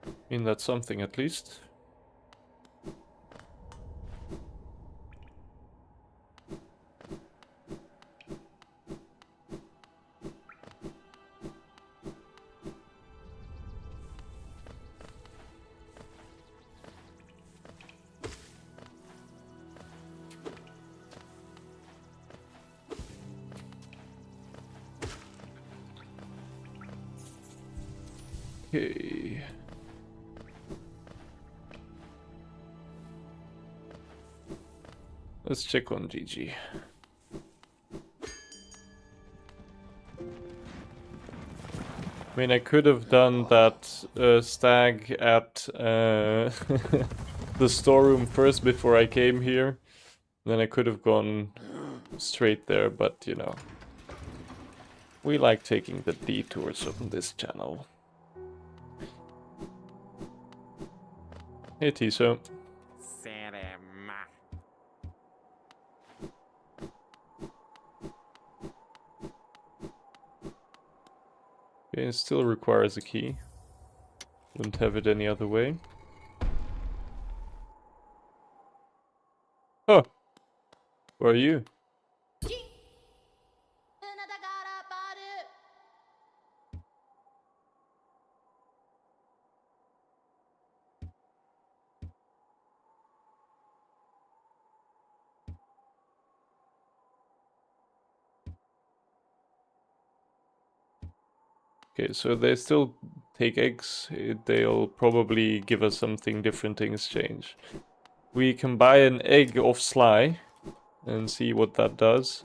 I mean, that's something at least. Okay. Let's check on GG. I mean, I could have done that stag at the storeroom first before I came here. Then I could have gone straight there, but you know. We like taking the detours on this channel. Hey Tiso. Okay, it still requires a key. Wouldn't have it any other way. Oh! Where are you? Okay, so they still take eggs. They'll probably give us something different in exchange. We can buy an egg off Sly and see what that does.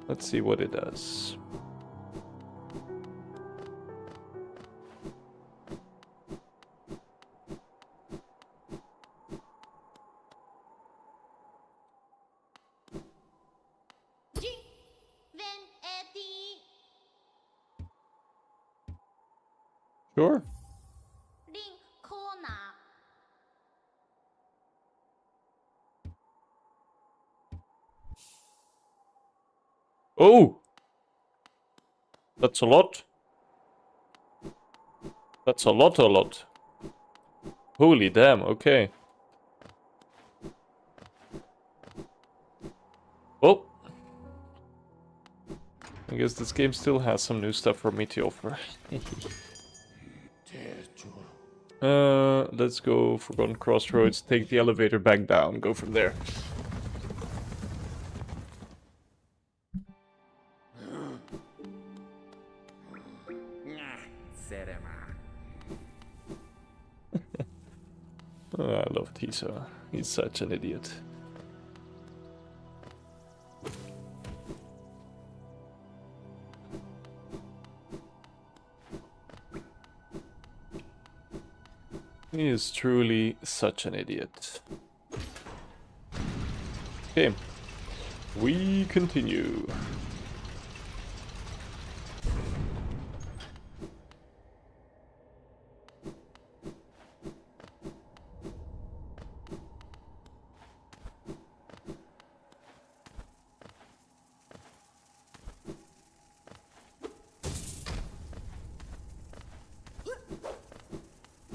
Let's see what it does. Sure. Oh! That's a lot. That's a lot. Holy damn, okay. Oh! I guess this game still has some new stuff for me to offer. Let's go Forgotten Crossroads, take the elevator back down, go from there. love Tiso. He's such an idiot. He is truly such an idiot. Okay, we continue.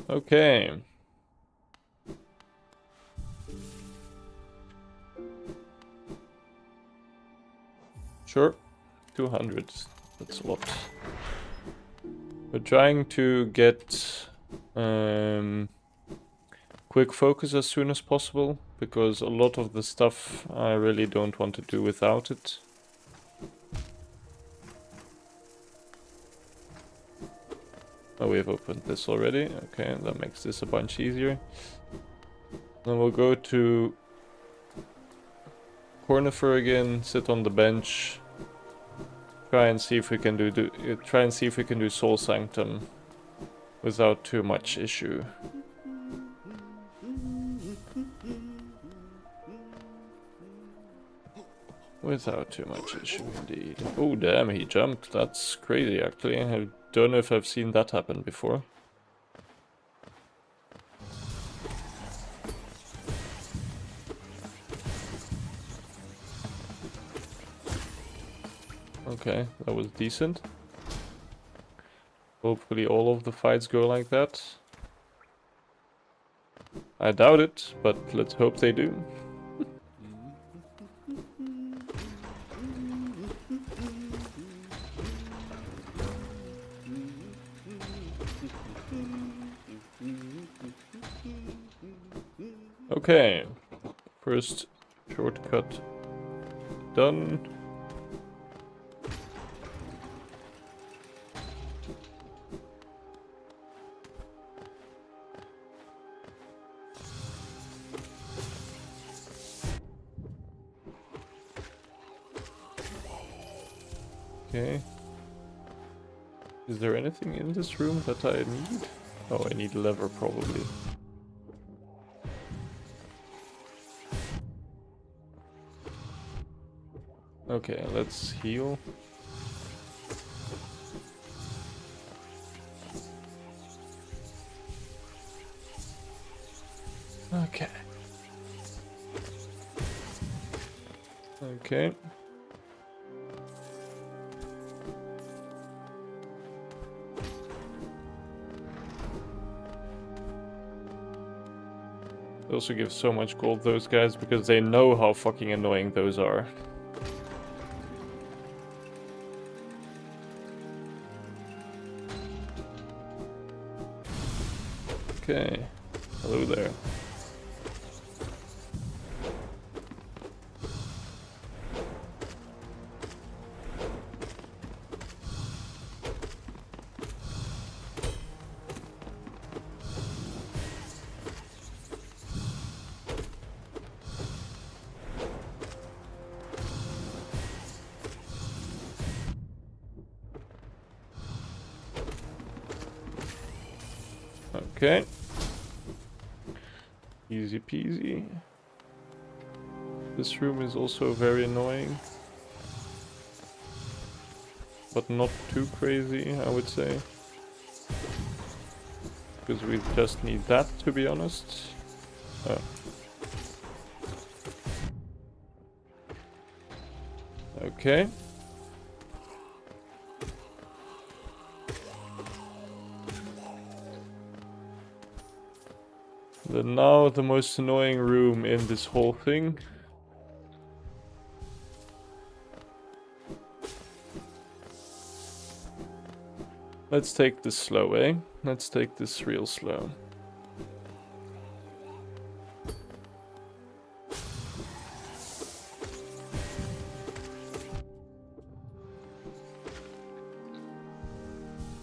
Okay. Sure. 200. That's a lot. We're trying to get quick focus as soon as possible, because a lot of the stuff I really don't want to do without it. Oh, we've opened this already. Okay, that makes this a bunch easier. Then we'll go to Cornifer again, sit on the bench, try and see if we can do Soul Sanctum without too much issue. Without too much issue, indeed. Oh, damn, he jumped. That's crazy, actually. I don't know if I've seen that happen before. Okay, that was decent. Hopefully all of the fights go like that. I doubt it, but let's hope they do. Okay, first shortcut done. Okay. Is there anything in this room that I need? Oh, I need a lever probably. Okay, let's heal. Okay. Okay. They also give so much gold, those guys, because they know how fucking annoying those are. Okay. Hello there. Okay. Easy peasy. This room is also very annoying. But not too crazy, I would say. Because we just need that, to be honest. Oh. Okay. Then now the most annoying room in this whole thing. Let's take this slow, eh? Let's take this real slow.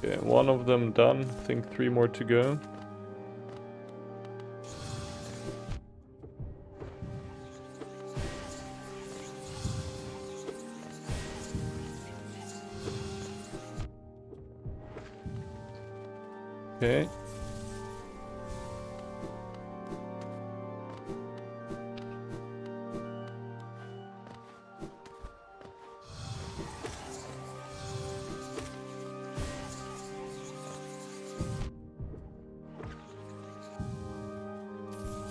Okay, one of them done. I think 3 more to go. Okay.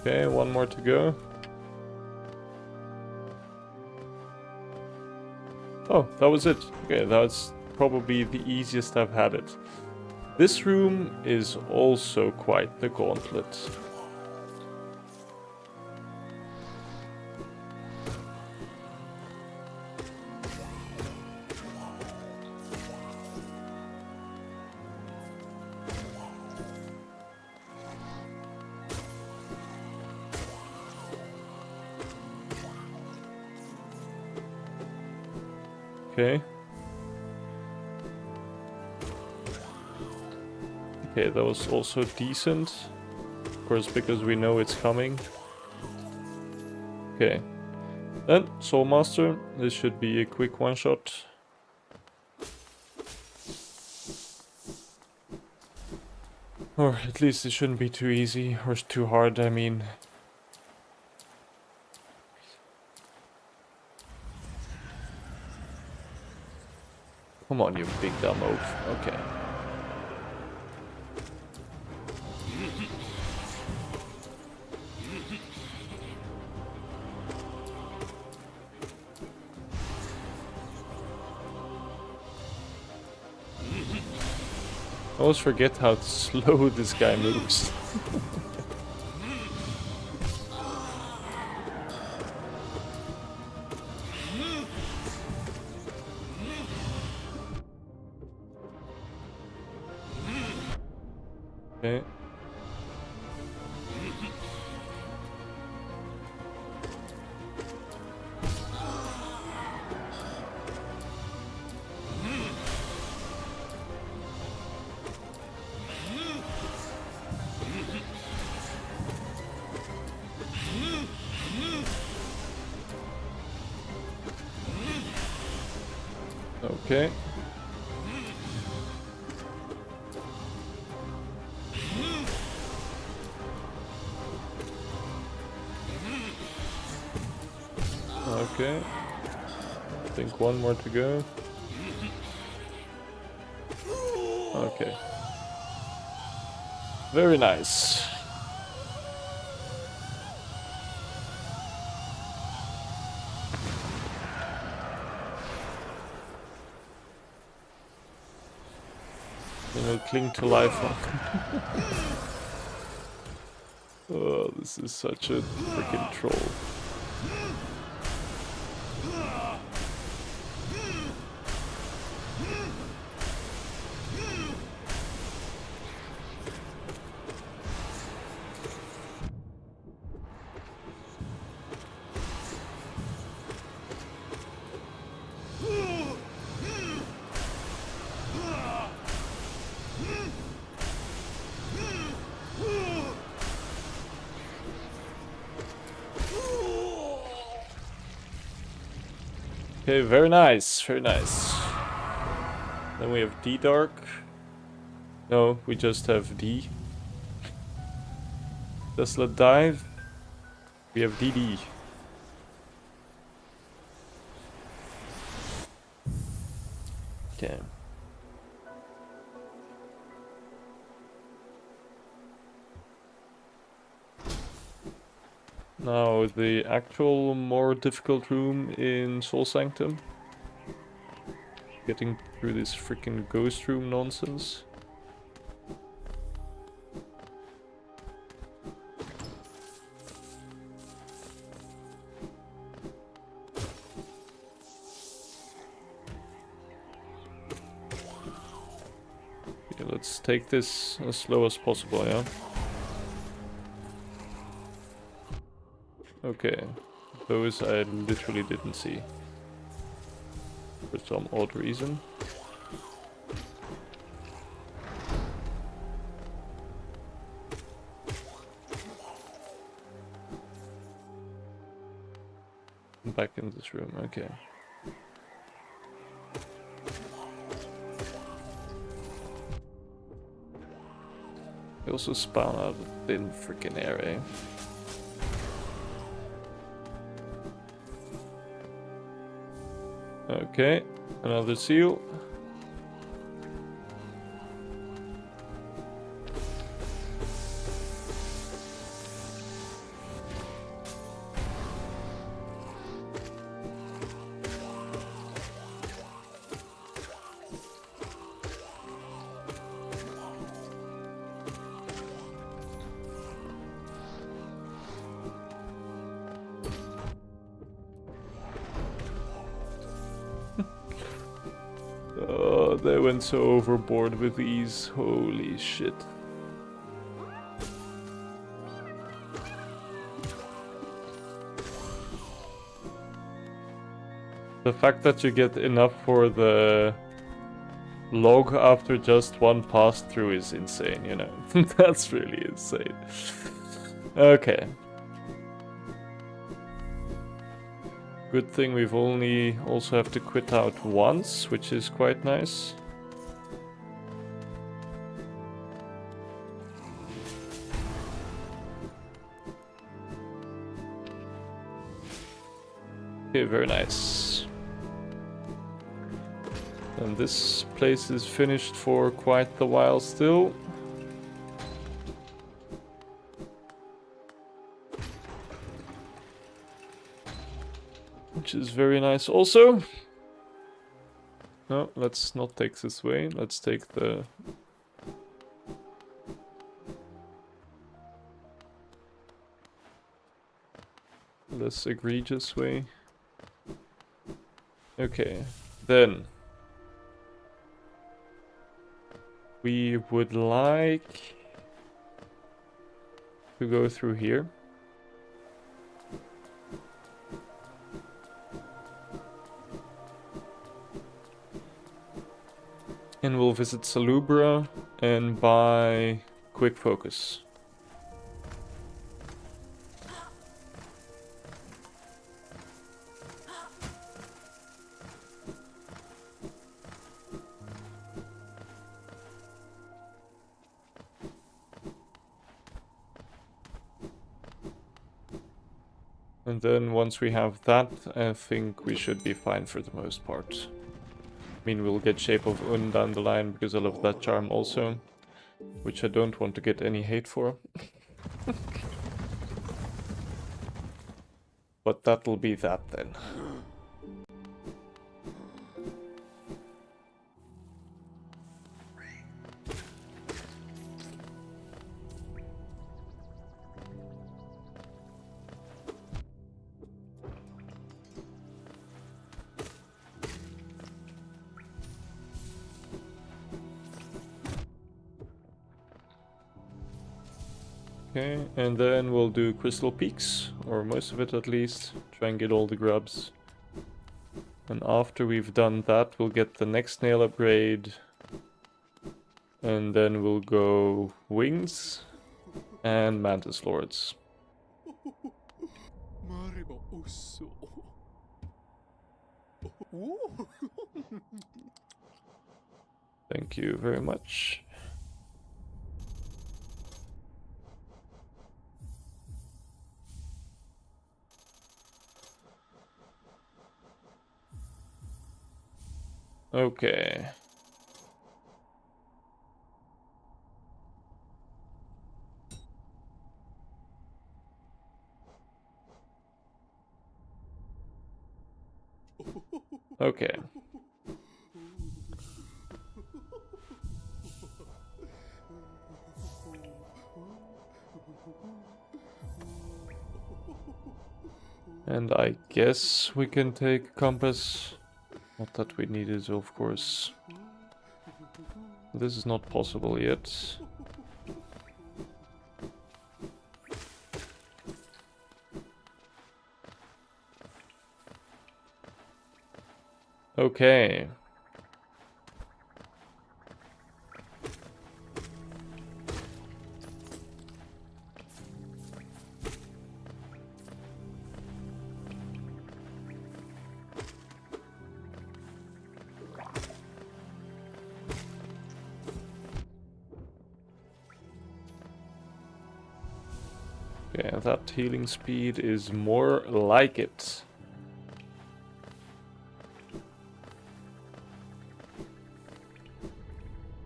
Okay, one more to go. Oh, that was it. Okay, that's probably the easiest I've had it. This room is also quite the gauntlet. Okay. Okay, that was also decent. Of course, because we know it's coming. Okay. Then, Soul Master. This should be a quick one-shot. Or at least it shouldn't be too easy, or too hard, I mean. Come on, you big dumb oaf. Okay. I always forget how slow this guy moves. Okay. Okay. Okay. I think one more to go. Okay. Very nice. You know, cling to life. Oh, this is such a freaking troll. Okay, very nice, very nice. Then we have D Dark. No, we just have D. Tesla Dive. We have DD. Okay. Now the actual more difficult room in Soul Sanctum. Getting through this freaking ghost room nonsense. Okay, let's take this as slow as possible, yeah? Okay, those I literally didn't see. For some odd reason. Back in this room, okay. also spawn out of thin freaking air, eh? Okay, another seal. Oh, they went so overboard with these. Holy shit. The fact that you get enough for the log after just one pass through is insane, you know. That's really insane. Okay. Good thing we've only also have to quit out once, which is quite nice. Okay, very nice. And this place is finished for quite the while still. Which is very nice also. No, let's not take this way. Let's take the... less egregious way. Okay, then... we would like to go through here. And we'll visit Salubra and buy Quick Focus. And then once we have that, I think we should be fine for the most part. I mean, we'll get Shape of Un down the line because I love that charm also. Which I don't want to get any hate for. But that'll be that then. Okay, and then we'll do Crystal Peaks, or most of it at least. Try and get all the grubs. And after we've done that, we'll get the next nail upgrade. And then we'll go Wings and Mantis Lords. Thank you very much. Okay. Okay. And I guess we can take compass. Not that we need it, of course. This is not possible yet. Okay. Okay, that healing speed is more like it.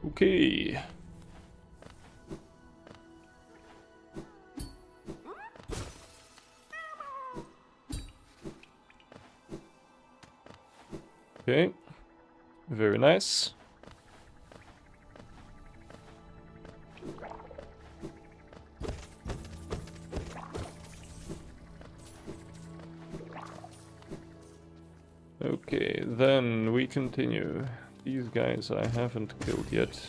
Okay. Okay. Very nice. Okay, then we continue. These guys I haven't killed yet.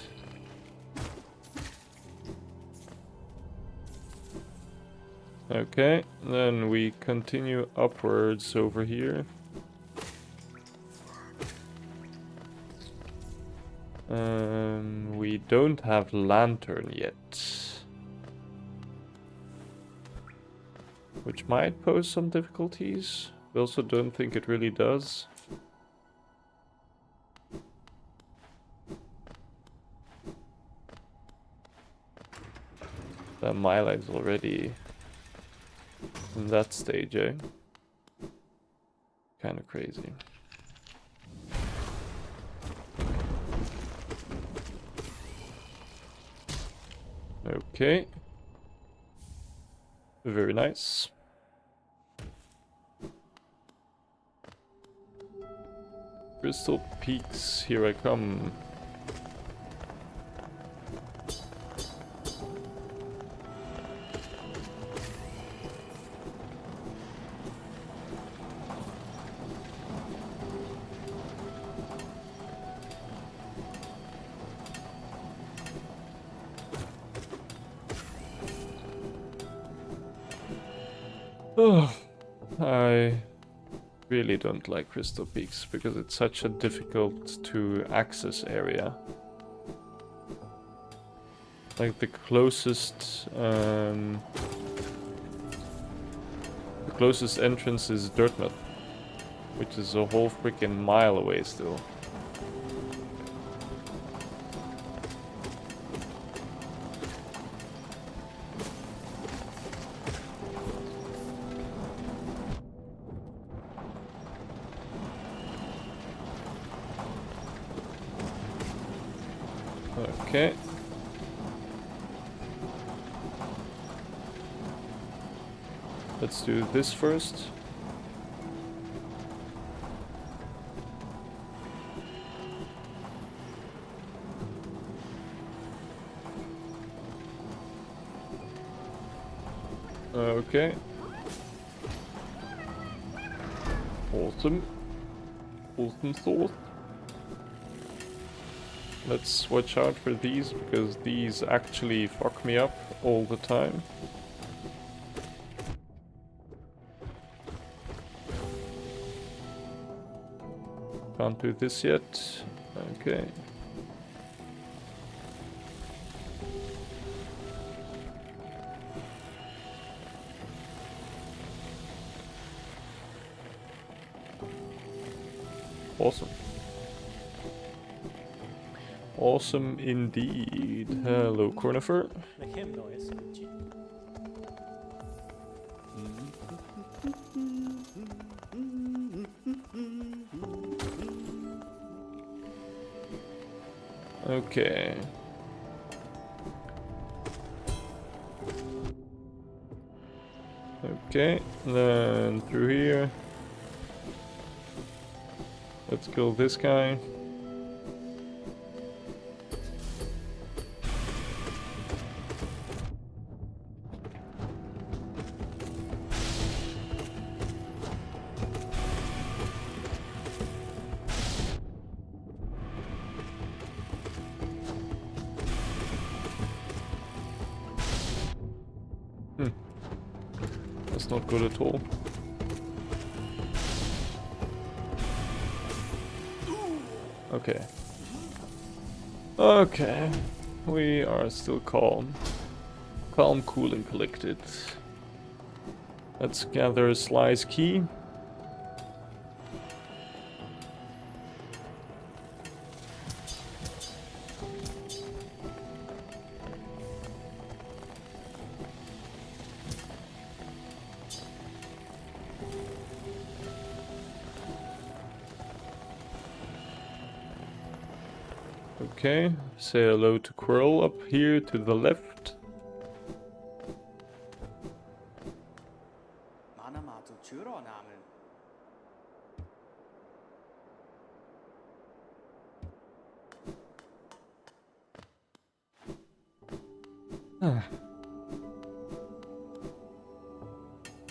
Okay, then we continue upwards over here. We don't have lantern yet, which might pose some difficulties. I also don't think it really does. That Myla is already in that stage, eh? Kind of crazy. Okay. Very nice. Crystal Peaks, here I come. Oh, I really don't like Crystal Peaks because it's such a difficult to access area. Like the closest entrance is Dirtmouth, which is a whole freaking mile away still. Okay. Let's do this first. Okay. Awesome. Awesome sauce. Let's watch out for these, because these actually fuck me up all the time. Can't do this yet. Okay. Awesome. Awesome indeed. Hello, Cornifer. The hymn noise. Okay. Okay, then through here. Let's kill this guy. That's not good at all. Okay. Okay. We are still calm. Calm, cool, and collected. Let's gather Sly's key. Okay, say hello to Quirrell up here to the left.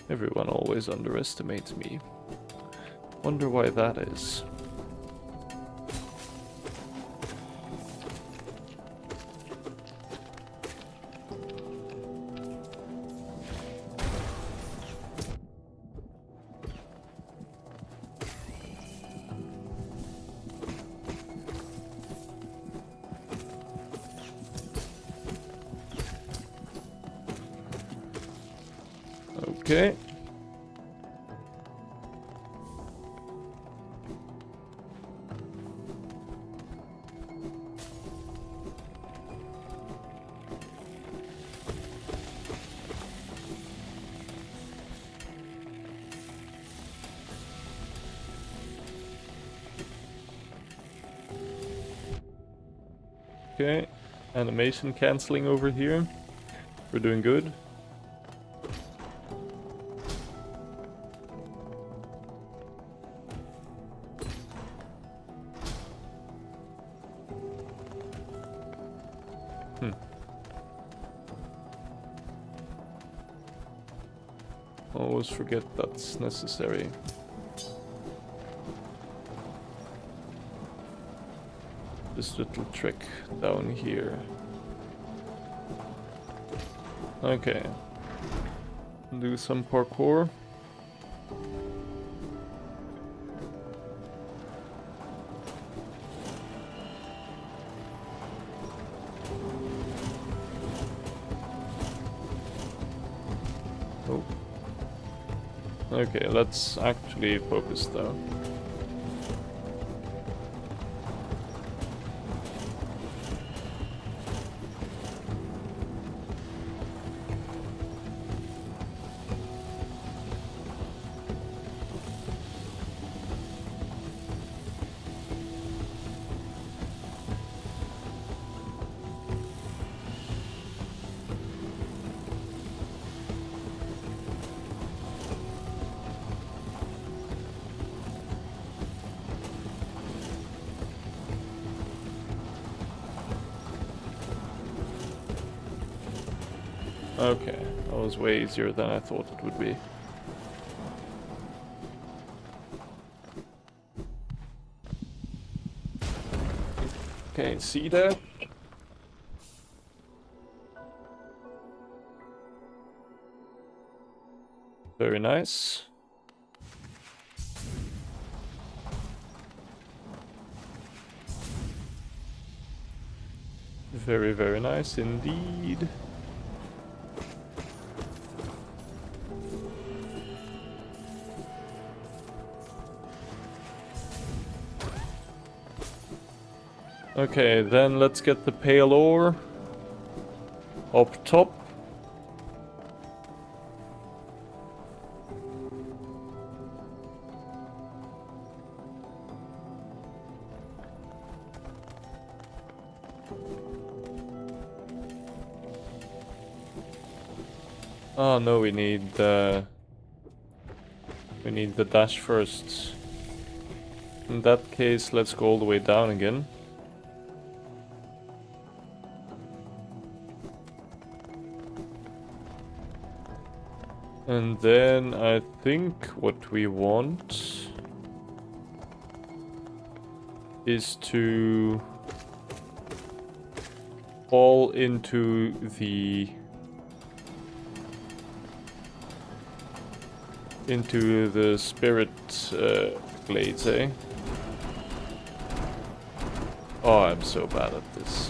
Everyone always underestimates me. Wonder why that is. Okay. Okay, animation cancelling over here. We're doing good. Always forget that's necessary. This little trick down here. Okay. Do some parkour. Oh. Okay, let's actually focus though. Okay, that was way easier than I thought it would be. Okay, see that? Very nice. Very, very nice indeed. Okay, then let's get the pale ore up top. Oh no, we need the dash first. In that case, let's go all the way down again. And then I think what we want is to fall into the spirit glades, eh? Oh, I'm so bad at this.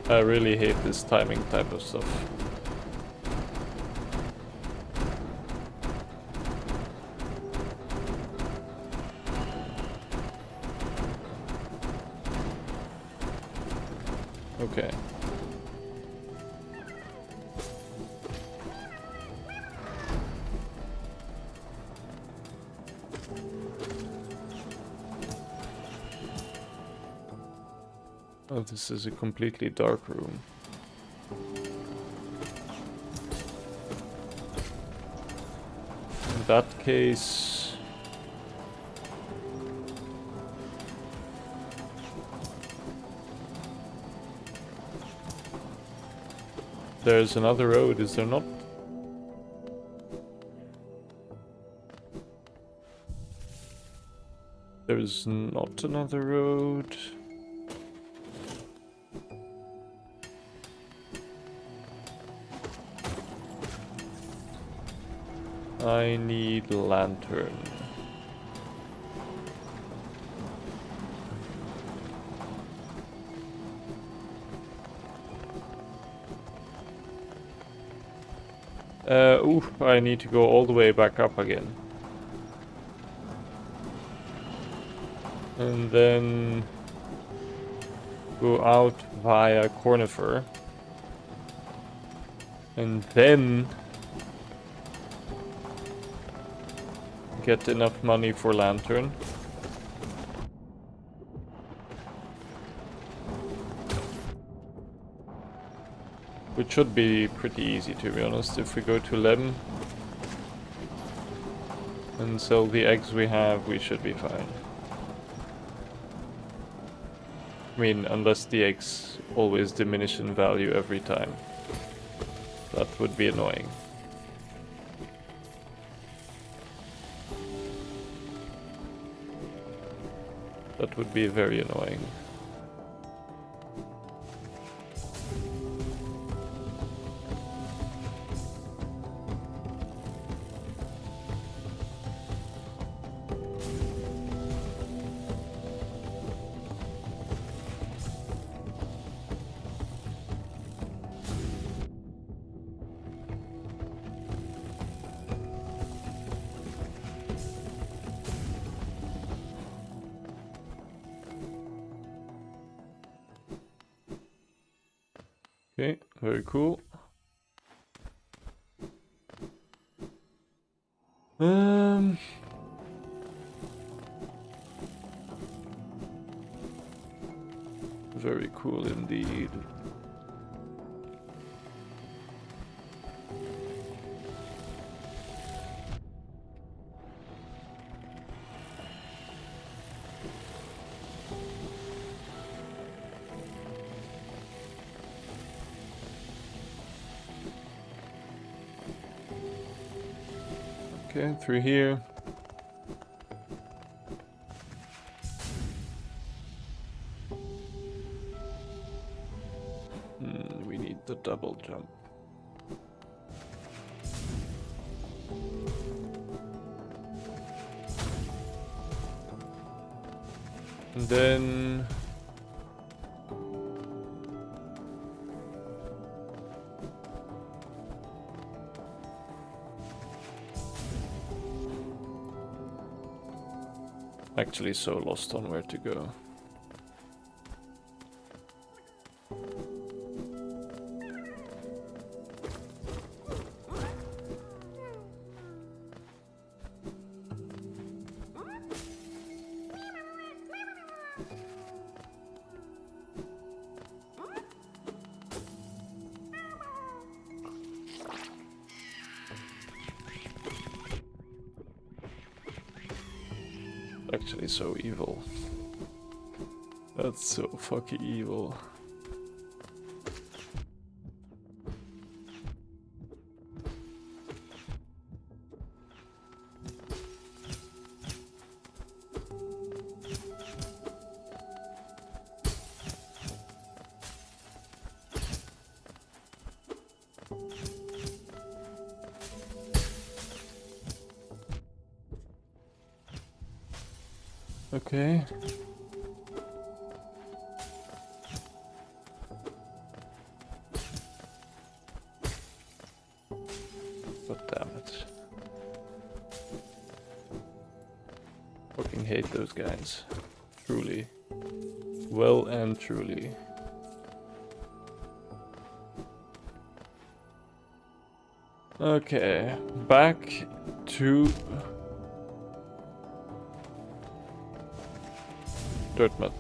I really hate this timing type of stuff. Okay. Oh, this is a completely dark room. In that case... There's another road, is there not? There's not another road. I need lantern. Oof, I need to go all the way back up again. And then go out via Cornifer. And then get enough money for lantern. Which should be pretty easy, to be honest. If we go to Lem and sell the eggs we have, we should be fine. I mean, unless the eggs always diminish in value every time. That would be annoying. That would be very annoying. Okay, very cool. Very cool indeed. Okay, through here. We need the double jump. And then... Actually so lost on where to go. Actually so evil. That's so fucking evil. Okay. God damn it. Fucking hate those guys. Truly. Well and truly. Okay. Back to... Dirtmouth.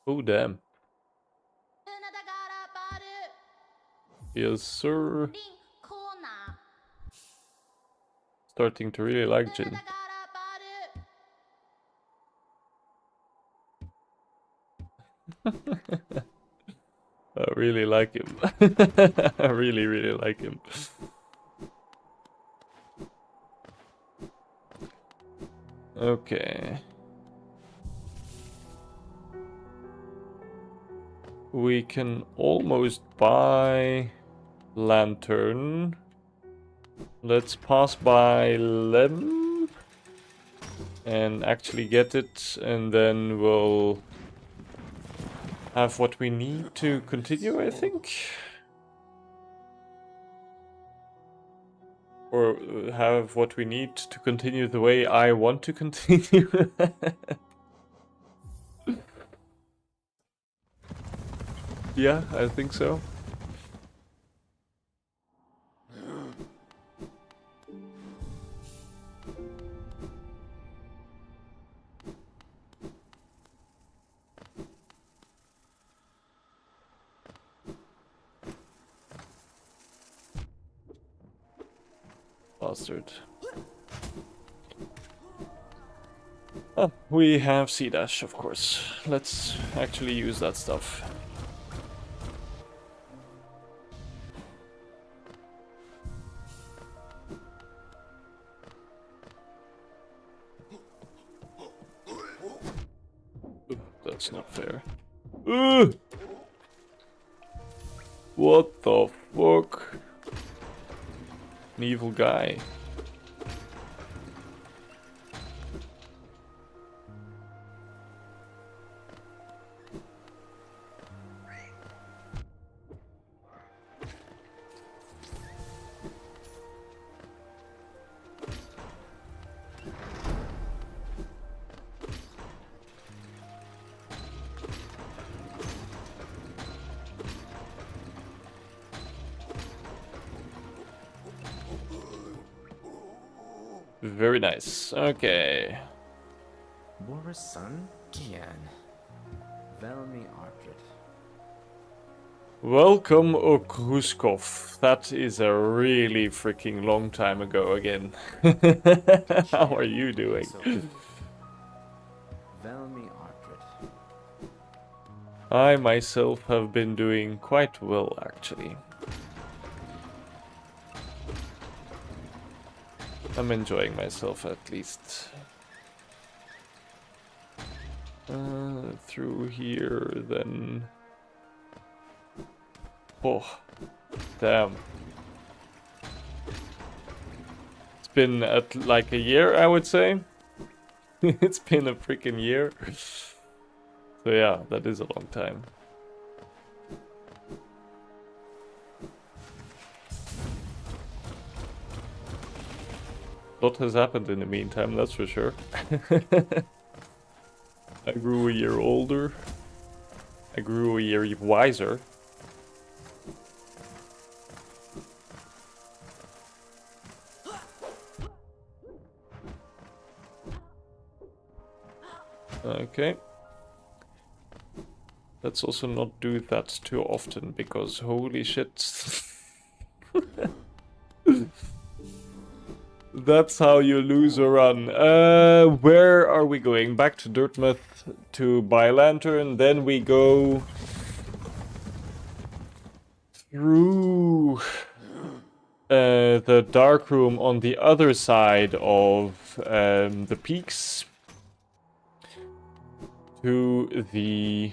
Oh, damn. Yes, sir. Starting to really like Jin. I really like him. I really, really like him. Okay. We can almost buy lantern. Let's pass by Lem and actually get it, and then we'll have what we need to continue, I think. Or have what we need to continue the way I want to continue. Yeah, I think so. Bastard. Oh, we have C-Dash, of course. Let's actually use that stuff. Ooh, that's not fair. Ugh! What the fuck? An evil guy. Very nice. Okay. Boris-san, Kian. Velmi Arpit. Welcome, Okruskov. That is a really freaking long time ago again. How are you doing? Velmi Arpit. I myself have been doing quite well, actually. I'm enjoying myself, at least. Through here, then... Oh, damn. It's been at like a year, I would say. It's been a freaking year. So yeah, that is a long time. A lot has happened in the meantime, that's for sure. I grew a year older. I grew a year wiser. Okay. Let's also not do that too often, because holy shit. That's how you lose a run. Where are we going? Back to Dirtmouth to buy lantern, then we go through the dark room on the other side of the peaks to the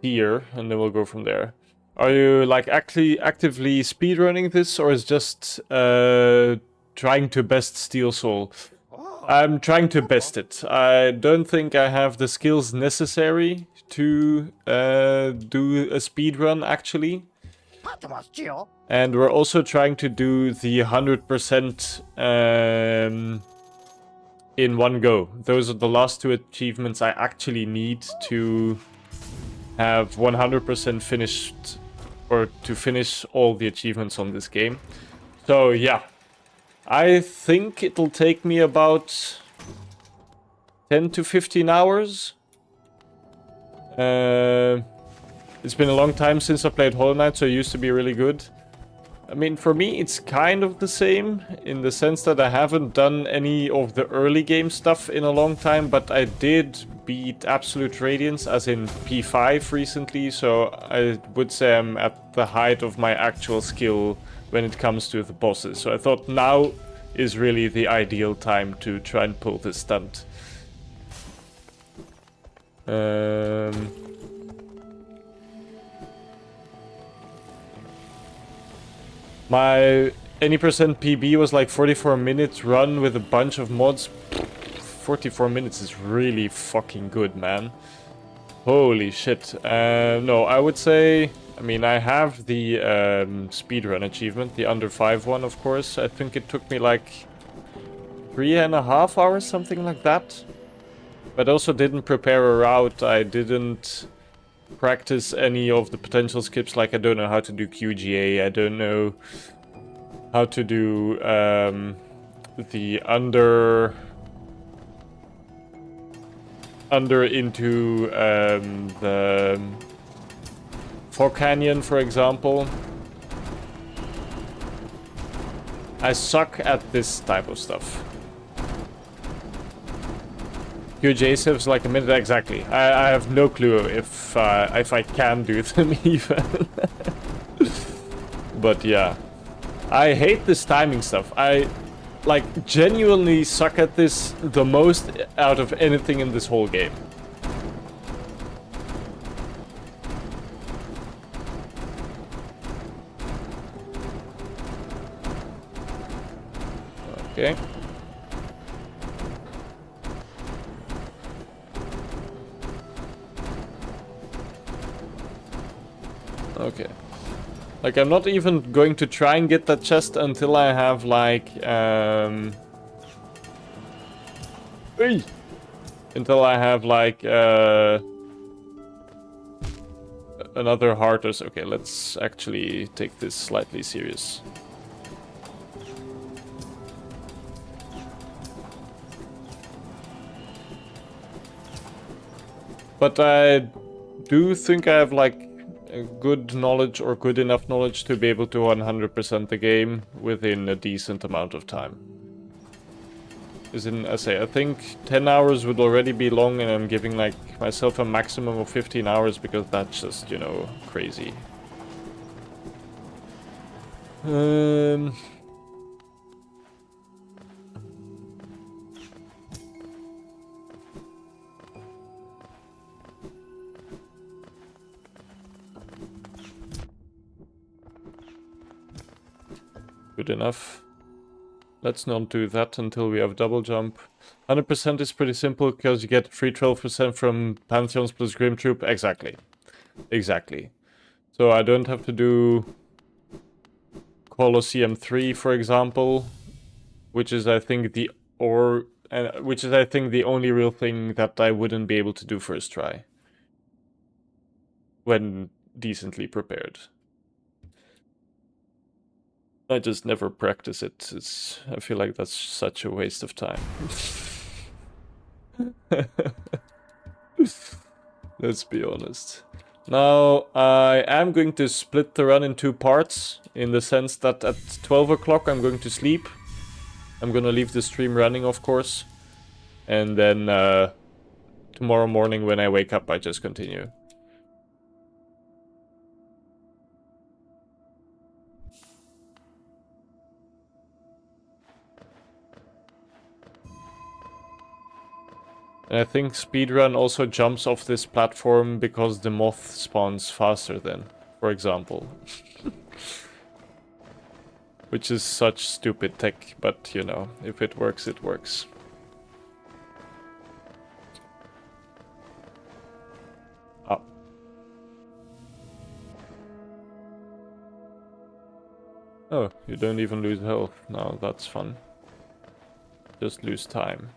here, and then we'll go from there. Are you like actually actively speedrunning this, or is just trying to best Steel Soul? I'm trying to best it. I don't think I have the skills necessary to do a speedrun, actually. And we're also trying to do the 100% in one go. Those are the last two achievements I actually need to have 100% finished, or to finish all the achievements on this game. So yeah, I think it'll take me about 10 to 15 hours It's been a long time since I played Hollow Knight, so it used to be really good. I mean, for me, it's kind of the same in the sense that I haven't done any of the early game stuff in a long time, but I did beat Absolute Radiance, as in P5 recently, so I would say I'm at the height of my actual skill when it comes to the bosses. So I thought now is really the ideal time to try and pull this stunt. My any percent PB was like 44 minutes run with a bunch of mods. 44 minutes is really fucking good, man. Holy shit. No, I would say... I mean, I have the speedrun achievement, the under 5 one, of course. I think it took me like 3.5 hours, something like that. But I also didn't prepare a route. I didn't practice any of the potential skips, like I don't know how to do QGA, I don't know how to do the under into the Fog Canyon, for example. I suck at this type of stuff. QJ saves like a minute exactly. I have no clue if I can do them even. But yeah, I hate this timing stuff. I like genuinely suck at this the most out of anything in this whole game. Okay. Okay. Like, I'm not even going to try and get that chest until I have, like, until I have, like, another heart or so. Okay, let's actually take this slightly serious. But I do think I have, like, a good knowledge or good enough knowledge to be able to 100% the game within a decent amount of time. As in, I think 10 hours would already be long, and I'm giving like myself a maximum of 15 hours because that's just, you know, crazy. Good enough. Let's not do that until we have double jump. 100% is pretty simple because you get free 12% from Pantheons plus Grim Troop. Exactly. Exactly. So I don't have to do Colosseum 3, for example, which is I think the only real thing that I wouldn't be able to do first try when decently prepared. I just never practice it. I feel like that's such a waste of time. Let's be honest. Now, I am going to split the run in 2 parts, in the sense that at 12 o'clock I'm going to sleep. I'm gonna leave the stream running, of course. And then tomorrow morning when I wake up, I just continue. And I think speedrun also jumps off this platform because the moth spawns faster then, for example. Which is such stupid tech, but you know, if it works, it works. Ah. Oh, you don't even lose health. No, that's fun. Just lose time.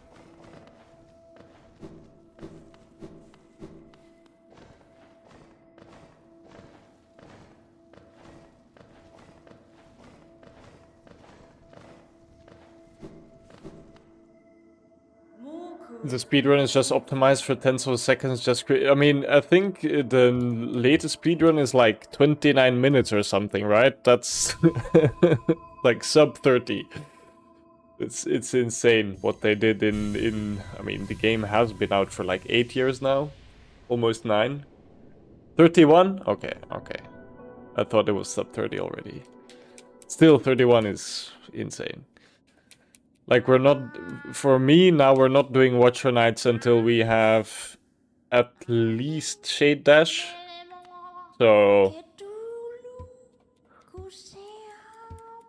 The speedrun is just optimized for tenths of seconds. I mean, I think the latest speedrun is like 29 minutes or something, right? That's like sub 30. It's insane what they did in. I mean, the game has been out for like 8 years now, almost 9. 31? Okay, okay. I thought it was sub 30 already. Still, 31 is insane. Like, we're not... For me, now we're not doing Watcher Nights until we have at least Shade Dash. So...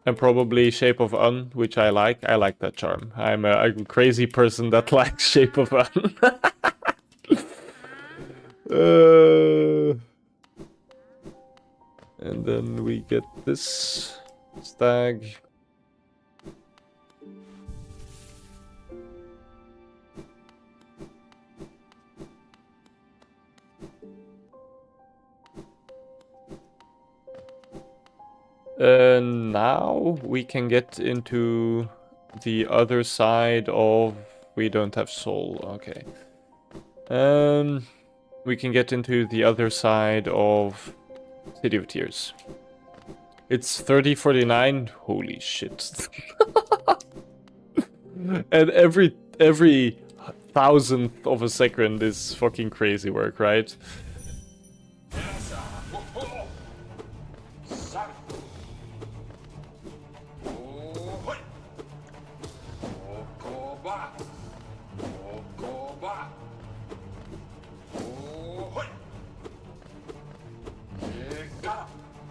And probably Shape of Un, which I like. I like that charm. I'm a crazy person that likes Shape of Un. And then we get this stag. Now we can get into the other side of... We don't have soul, okay. We can get into the other side of City of Tears. It's 30:49. Holy shit. And every thousandth of a second is fucking crazy work, right?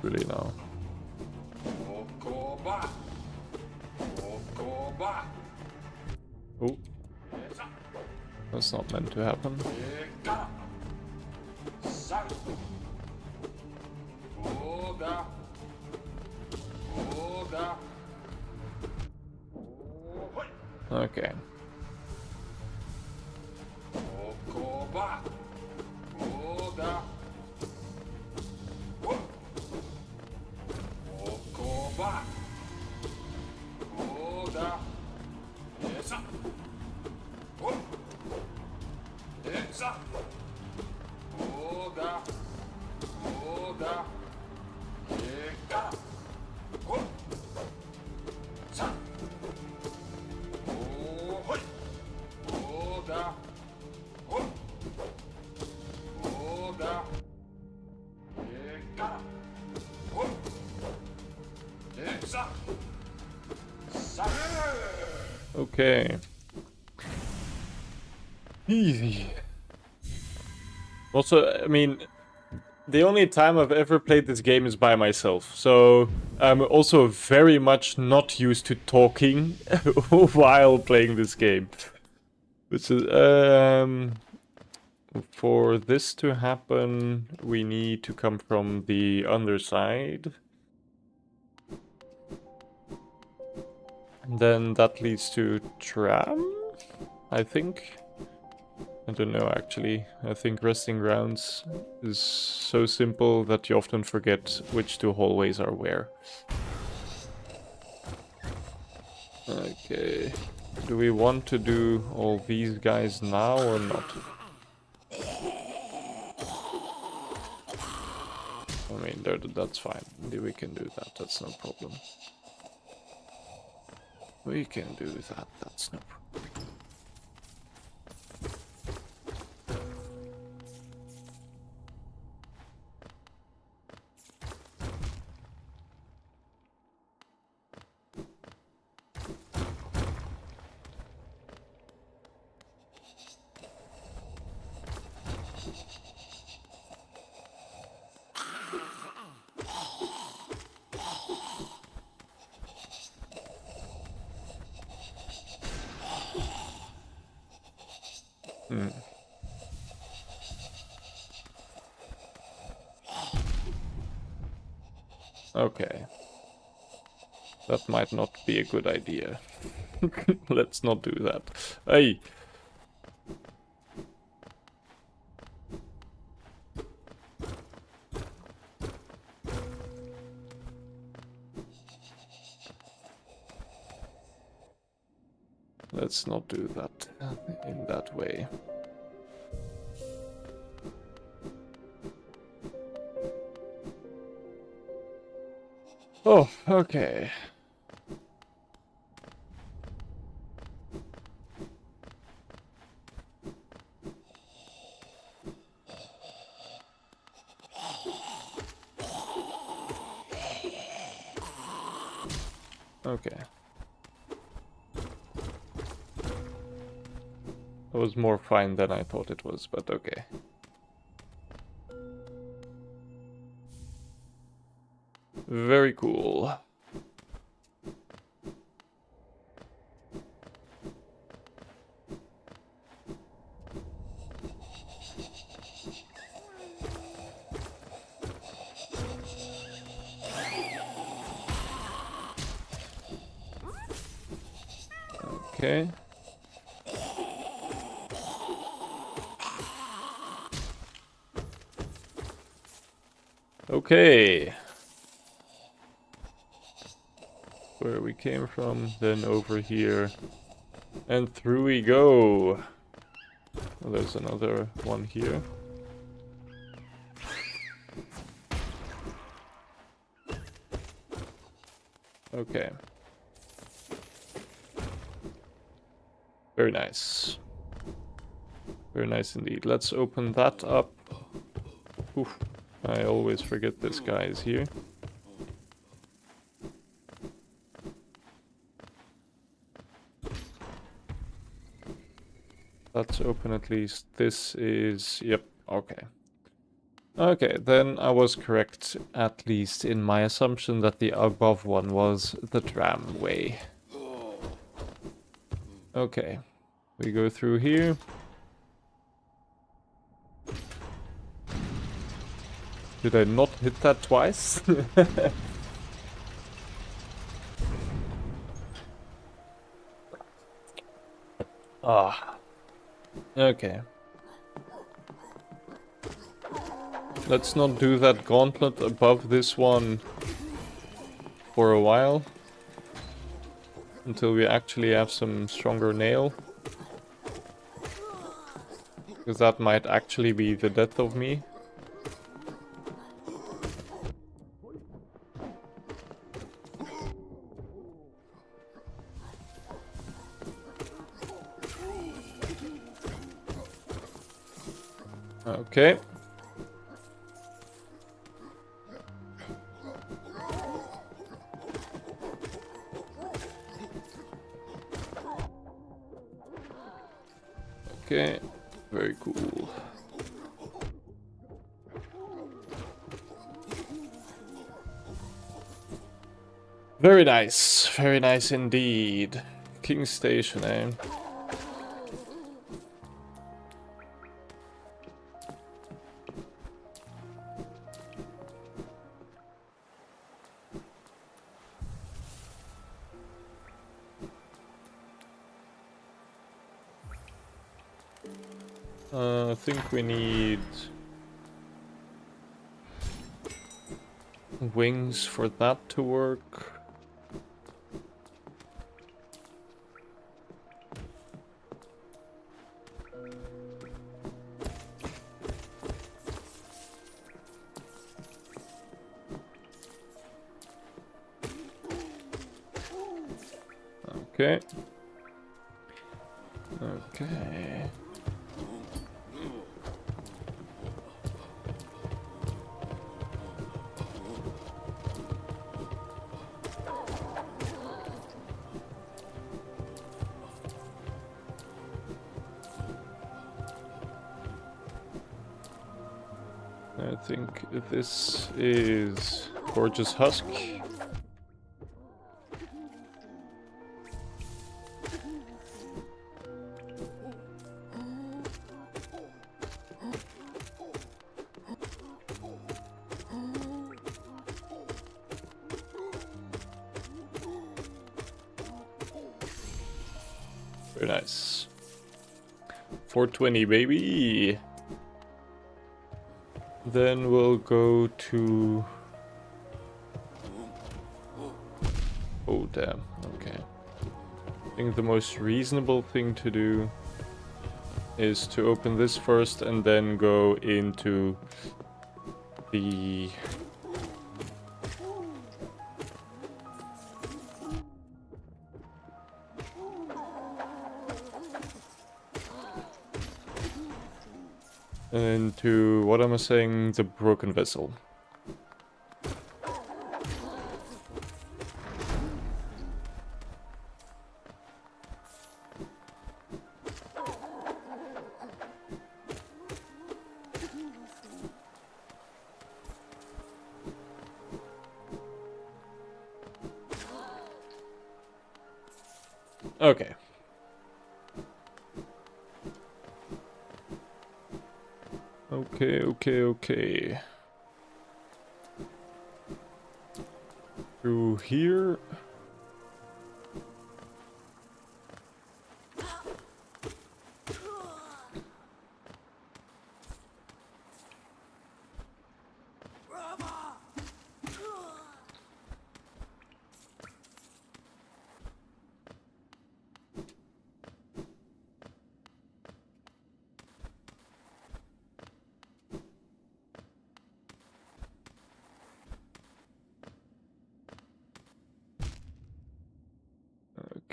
Really now. Oh. That's not meant to happen. Okay. Okay. Easy. Also, I mean, the only time I've ever played this game is by myself, so I'm also very much not used to talking while playing this game. Which is, for this to happen, we need to come from the underside. And then that leads to tram, I think. I don't know, actually. I think resting grounds is so simple that you often forget which two hallways are where. Okay. Do we want to do all these guys now or not? I mean, that's fine. We can do that, that's no problem. We can do that, that's no problem. Okay. That might not be a good idea. Let's not do that. Hey! let's not do that in that way. Oh, okay. Okay. It was more fine than I thought it was, but okay. Very cool. Okay. Okay. Where we came from, then over here. And through we go. Well, there's another one here. Okay. Very nice. Very nice indeed. Let's open that up. Oof. I always forget this guy is here. Let's open at least. This is... Yep, okay. Okay, then I was correct, at least in my assumption that the above one was the tramway. Okay, we go through here. Did I not hit that twice? Ah. Okay. Let's not do that gauntlet above this one for a while. Until we actually have some stronger nail. Because that might actually be the death of me. Okay. Okay, very cool. Very nice indeed. King Station, eh? I think we need wings for that to work. Okay. Okay. I think this is Gorgeous Husk. Very nice. 420, baby. Then we'll go to... Oh, damn. Okay. I think the most reasonable thing to do is to open this first and then go into the... into, what am I saying, the broken vessel. Okay. Okay. Through here.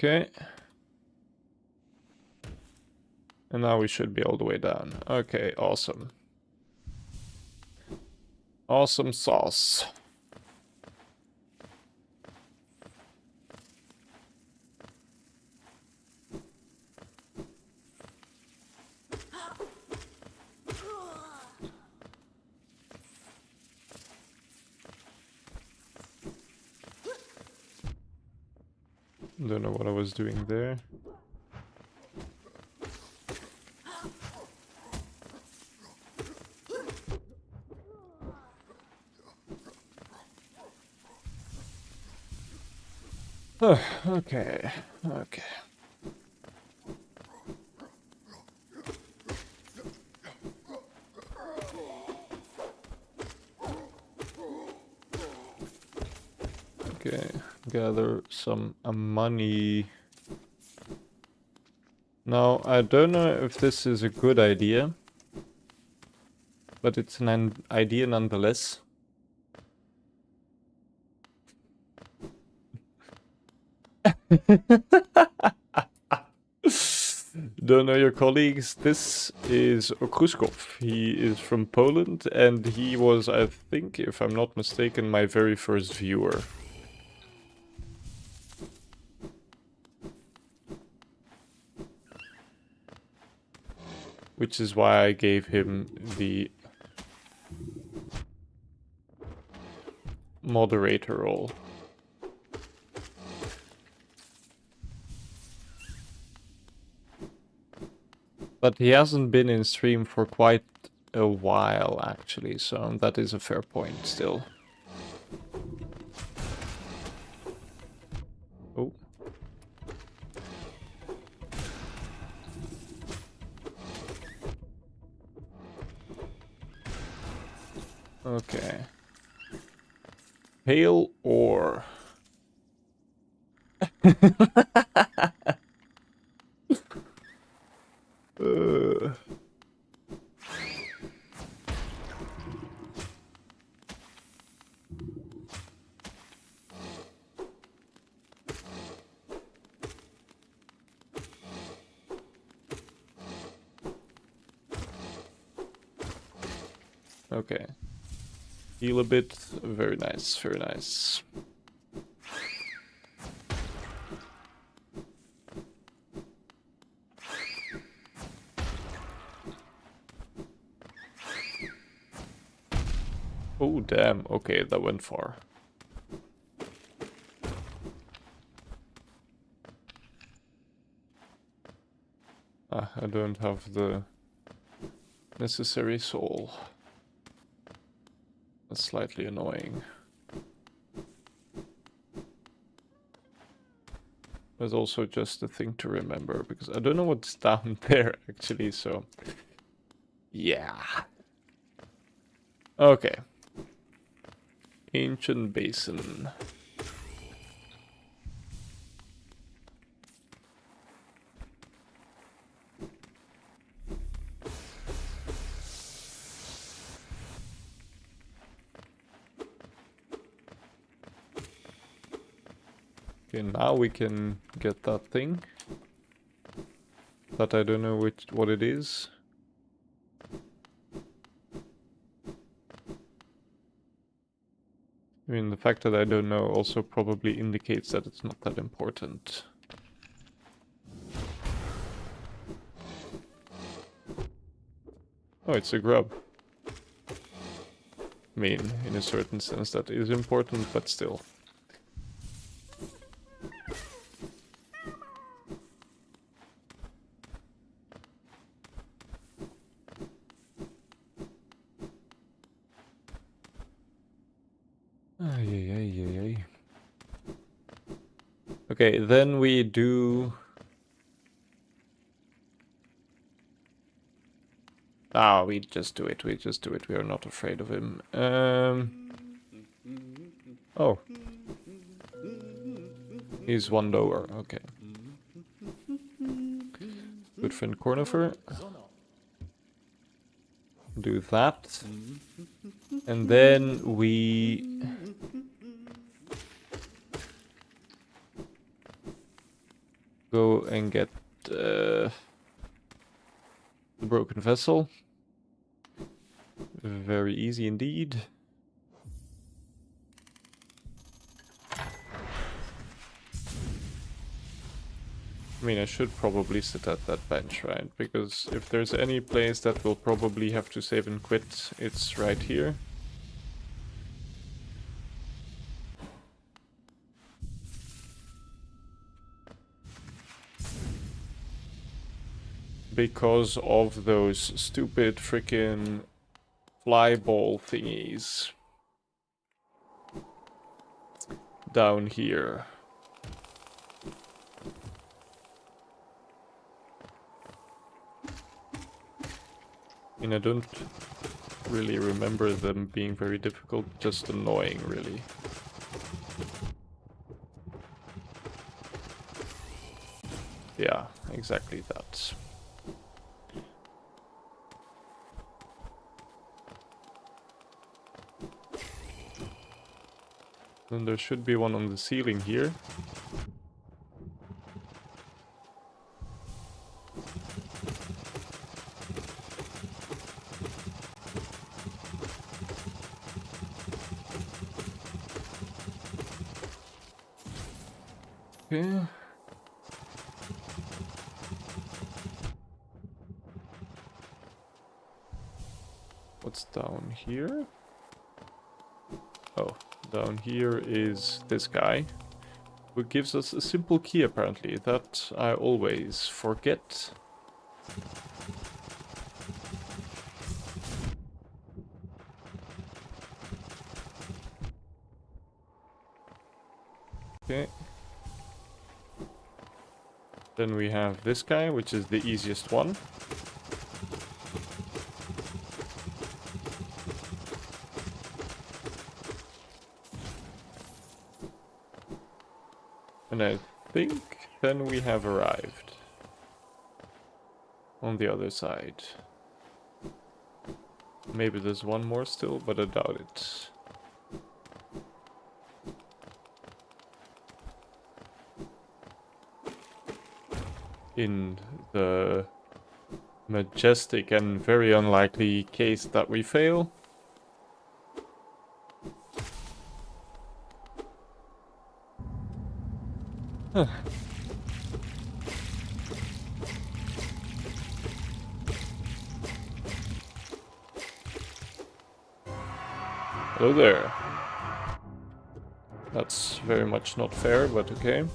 Okay. And now we should be all the way down. Okay, awesome. Awesome sauce. Don't know what I was doing there. Okay. Okay, gather some money. Now, I don't know if this is a good idea, but it's an idea nonetheless. Don't know your colleagues. This is Okruskov. He is from Poland, and he was, I think, if I'm not mistaken, my very first viewer. Which is why I gave him the moderator role. But he hasn't been in stream for quite a while, actually, so that is a fair point still. Oh. Okay. Pale ore. Okay. Heal a bit. Very nice, very nice. Oh, damn. Okay, that went far. I don't have the necessary soul. That's slightly annoying. There's also just a thing to remember, because I don't know what's down there, actually, so... Yeah. Okay. Ancient Basin. Okay, now we can get that thing. But I don't know what it is. I mean, the fact that I don't know also probably indicates that it's not that important. Oh, it's a grub. I mean, in a certain sense that is important, but still. Ay. Okay, then we do... Ah, we just do it. We just do it. We are not afraid of him. Oh. He's one lower. Okay. Good friend Cornifer. Do that. And then we... go and get the broken vessel. Very easy indeed. I mean, I should probably sit at that bench, right? Because if there's any place that will probably have to save and quit, it's right here. Because of those stupid freaking fly ball thingies down here. I mean, I don't really remember them being very difficult, just annoying, really. Yeah, exactly that. Then there should be one on the ceiling here. Okay. What's down here? Oh, down here is this guy, who gives us a simple key apparently, that I always forget. Okay. Then we have this guy, which is the easiest one. And I think then we have arrived on the other side. Maybe there's one more still, but I doubt it. In the majestic and very unlikely case that we fail. Huh. Hello there. That's very much not fair, but okay.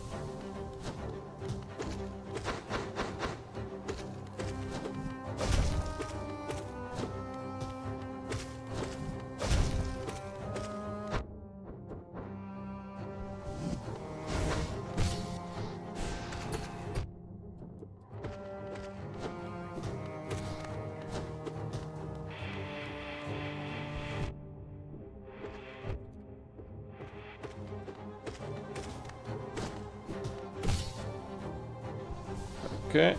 Okay.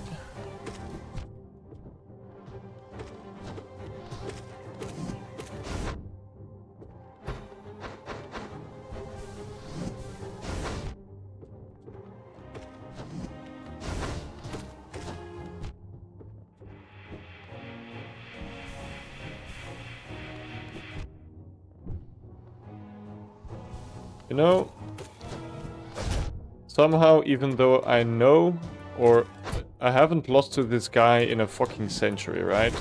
You know, somehow, even though I know, or I haven't lost to this guy in a fucking century, right?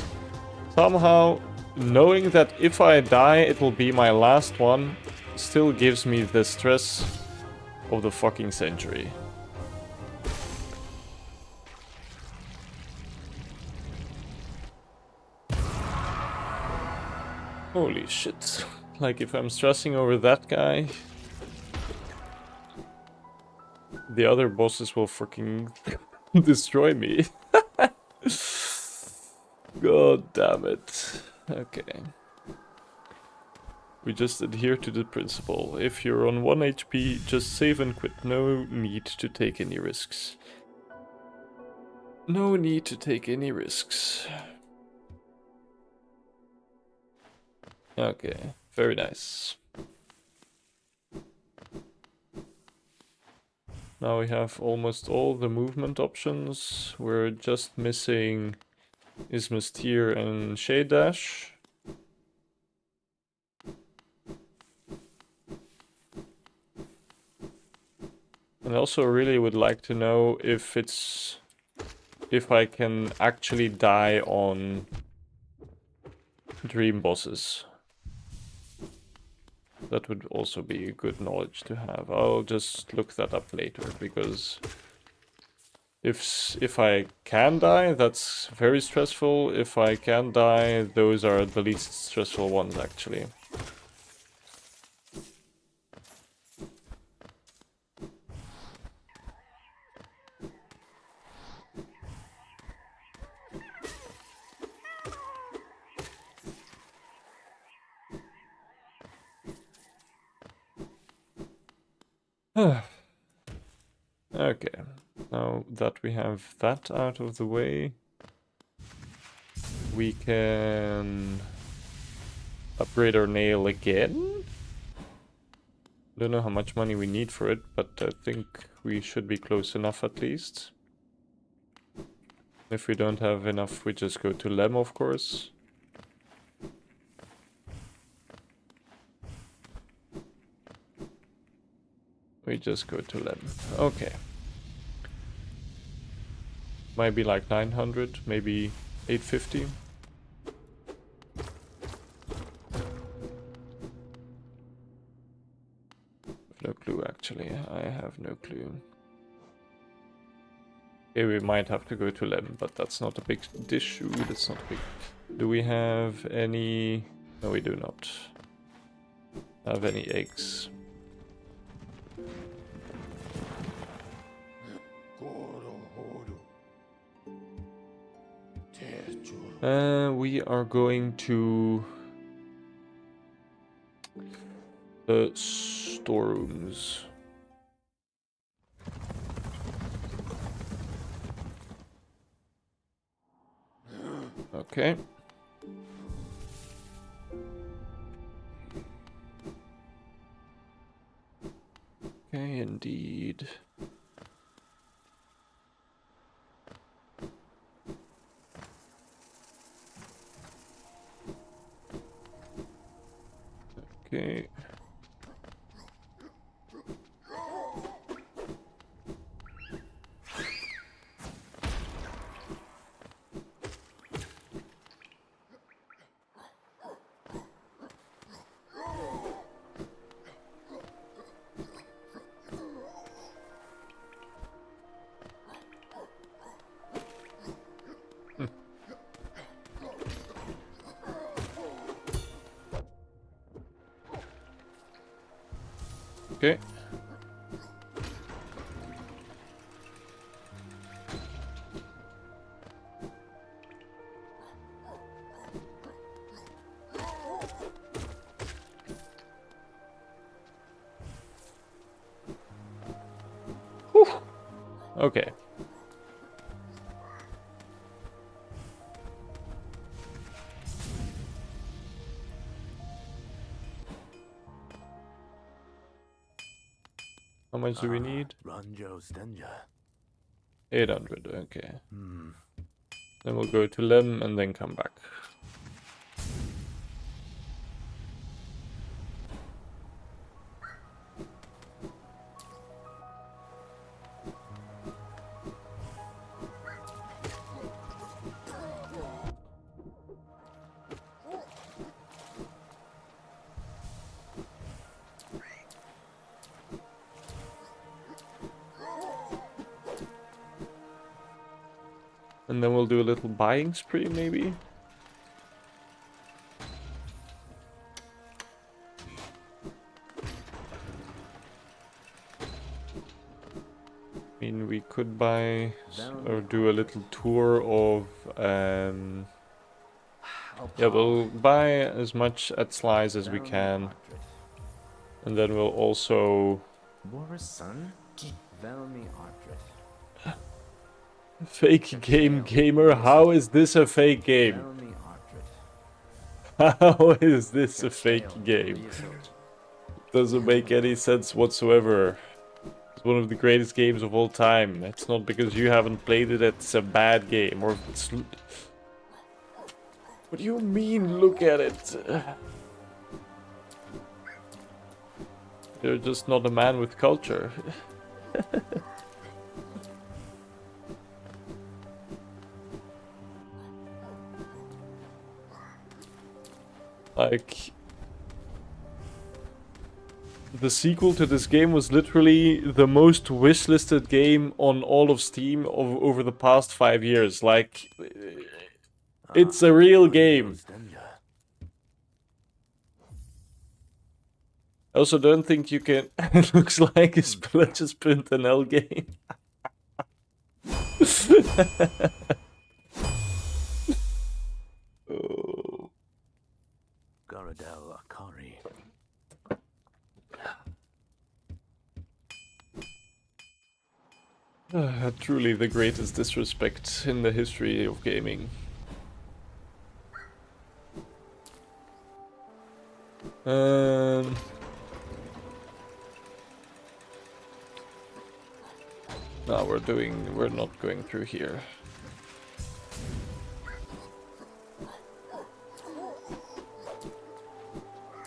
Somehow, knowing that if I die, it will be my last one, still gives me the stress of the fucking century. Holy shit. Like, if I'm stressing over that guy, the other bosses will fucking destroy me. God damn it. Okay. We just adhere to the principle. If you're on 1 HP, just save and quit. No need to take any risks. No need to take any risks. Okay, very nice. Now we have almost all the movement options. We're just missing Ismus Tier and Shade Dash. And I also really would like to know if I can actually die on dream bosses. That would also be good knowledge to have. I'll just look that up later, because if I can die, that's very stressful. If I can die, those are the least stressful ones, actually. Okay, now that we have that out of the way, we can upgrade our nail again. Don't know how much money we need for it, but I think we should be close enough at least. If we don't have enough, we just go to Lem, of course. We just go to Lem. Okay. Might be like 900, maybe 850. No clue, actually. I have no clue. Okay, we might have to go to Lem, but that's not a big issue. That's not big. Do we have any... No, we do not have any eggs. We are going to the storerooms. Okay. Okay, indeed. Okay. Okay. Whew. Okay. How much do we need? 800, okay. Then we'll go to Lem and then come back. And then we'll do a little buying spree, maybe? I mean, we could buy or do a little tour of... yeah, we'll buy as much at Slice as we can. And then we'll also... Fake game gamer, how is this a fake game? How is this a fake game? Doesn't make any sense whatsoever. It's one of the greatest games of all time. It's not because you haven't played it, it's a bad game. Or it's... What do you mean, look at it? You're just not a man with culture. Like... The sequel to this game was literally the most wishlisted game on all of Steam over the past 5 years. Like, it's a real game. I also don't think you can... It looks like a Splinter game. Oh. Garadel Akari. Truly the greatest disrespect in the history of gaming. No, we're not going through here.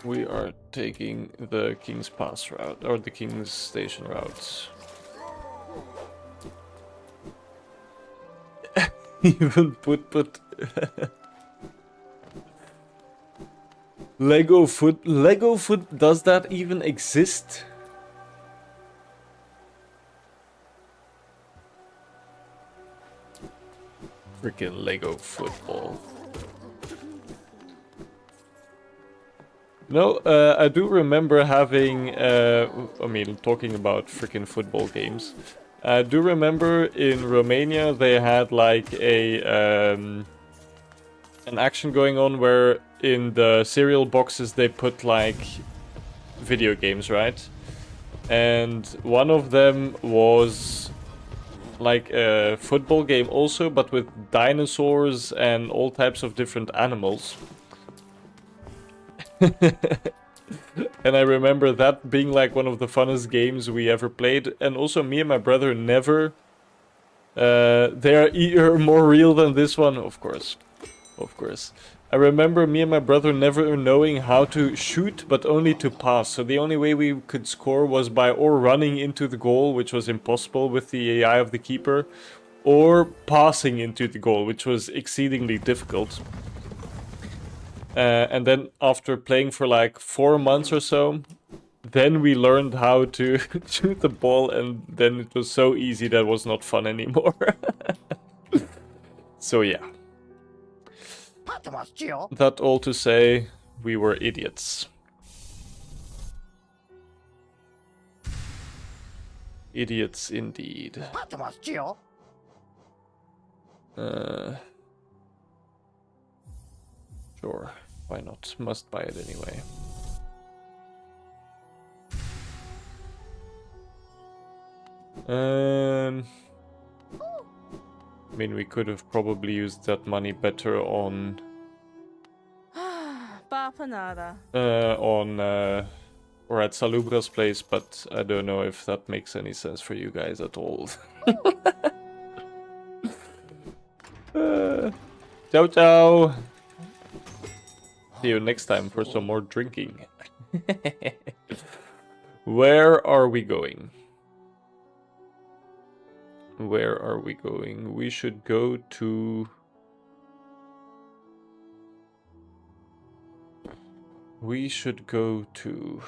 We are taking the King's Pass route, or the King's Station route. Even put Lego foot, does that even exist? Freaking Lego football. No, I do remember having, I mean, talking about freaking football games. I do remember in Romania they had like an action going on where in the cereal boxes they put like video games, right? And one of them was like a football game also, but with dinosaurs and all types of different animals. And I remember that being like one of the funnest games we ever played. And also me and my brother never... they are more real than this one, of course. Of course. I remember me and my brother never knowing how to shoot, but only to pass. So the only way we could score was by or running into the goal, which was impossible with the AI of the keeper, or passing into the goal, which was exceedingly difficult. And then after playing for like 4 months or so, then we learned how to shoot the ball, and then it was so easy that it was not fun anymore. So yeah. That all to say, we were idiots. Idiots indeed. Sure, why not? Must buy it anyway. I mean, we could have probably used that money better on... or at Salubra's place, but I don't know if that makes any sense for you guys at all. Ciao, ciao! See you next time for some more drinking. Where are we going? Where are we going? We should go to... We should go to...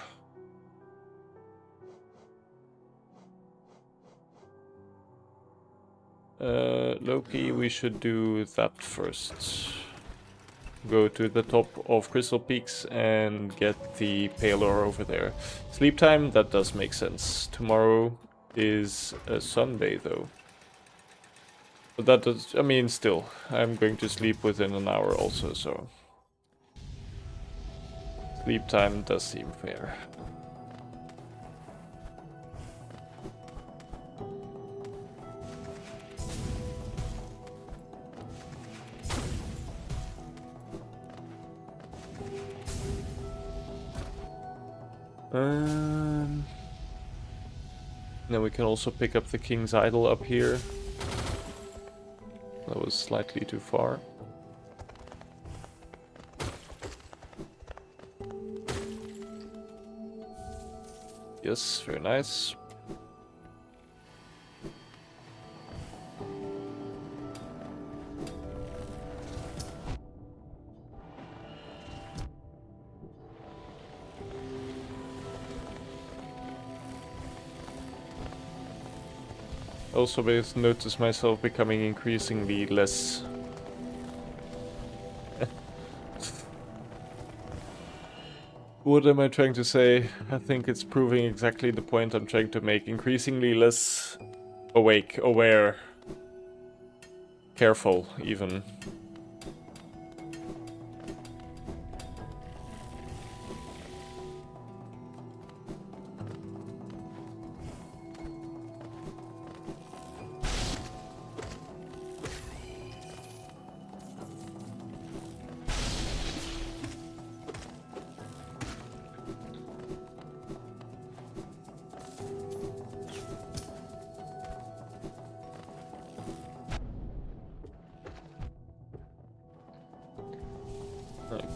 Loki, we should do that first. Go to the top of Crystal Peaks and get the Palor over there. Sleep time, that does make sense. Tomorrow is a Sunday though. But that does, I mean, still, I'm going to sleep within an hour also, so... Sleep time does seem fair. Then we can also pick up the King's Idol up here. That was slightly too far. Yes, very nice. Also, I notice myself becoming increasingly less... What am I trying to say? I think it's proving exactly the point I'm trying to make. Increasingly less awake, aware, careful, even.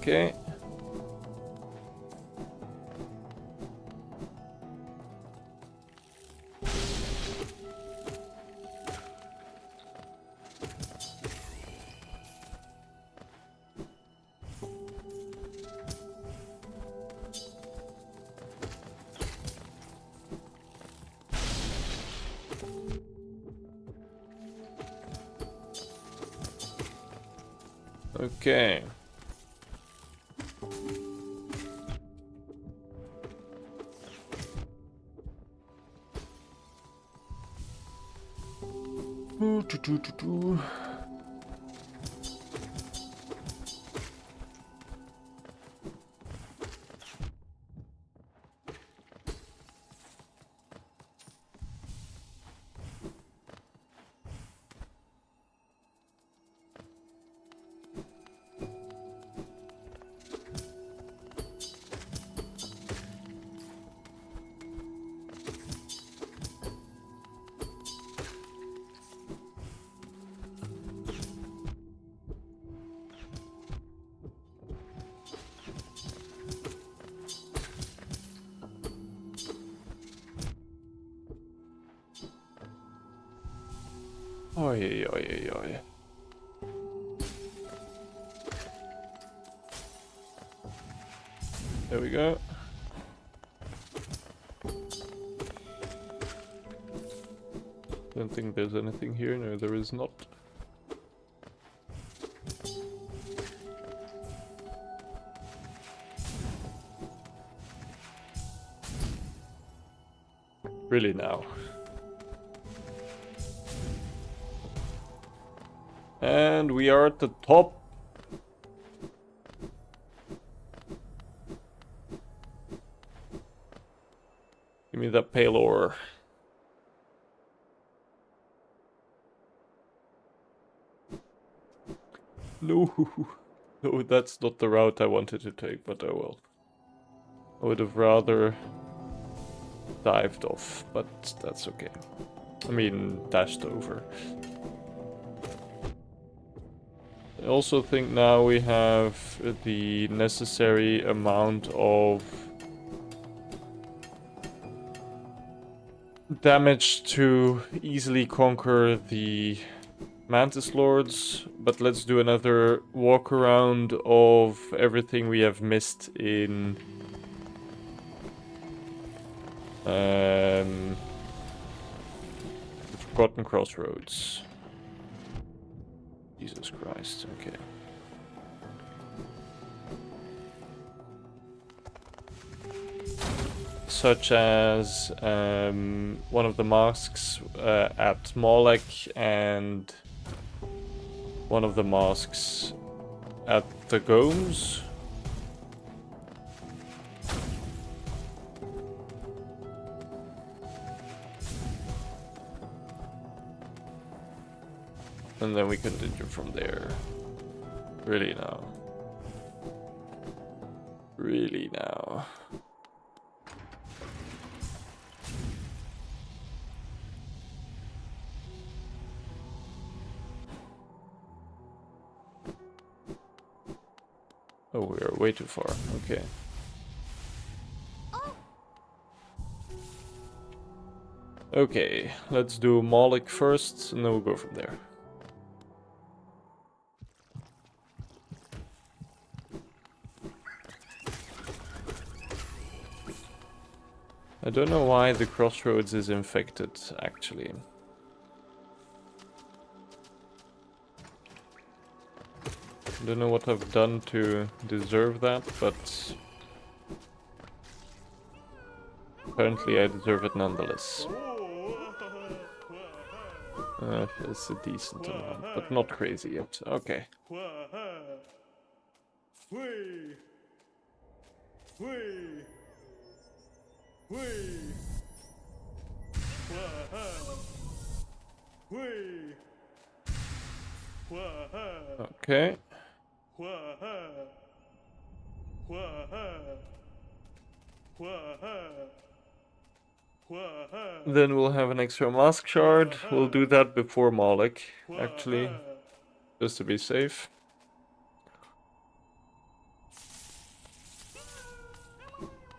Okay. Okay. Oi, oi, oi, oi. There we go. Don't think there's anything here. No, there is not. Really now. And we are at the top. Give me that pale ore. No. No, that's not the route I wanted to take, but oh well. I would have rather dived off, but that's okay. I mean, dashed over. I also think now we have the necessary amount of damage to easily conquer the Mantis Lords, but let's do another walk around of everything we have missed in the Forgotten Crossroads. Jesus Christ, okay. Such as one of the masks at Molech and one of the masks at the Gomes. And then we continue from there. Really now. Really now. Oh, we are way too far. Okay. Okay, let's do Moloch first, and then we'll go from there. I don't know why the crossroads is infected, actually. I don't know what I've done to deserve that, but apparently I deserve it nonetheless. It's a decent amount, but not crazy yet. Okay. Okay. Then we'll have an extra mask shard. We'll do that before Moloch, actually, just to be safe.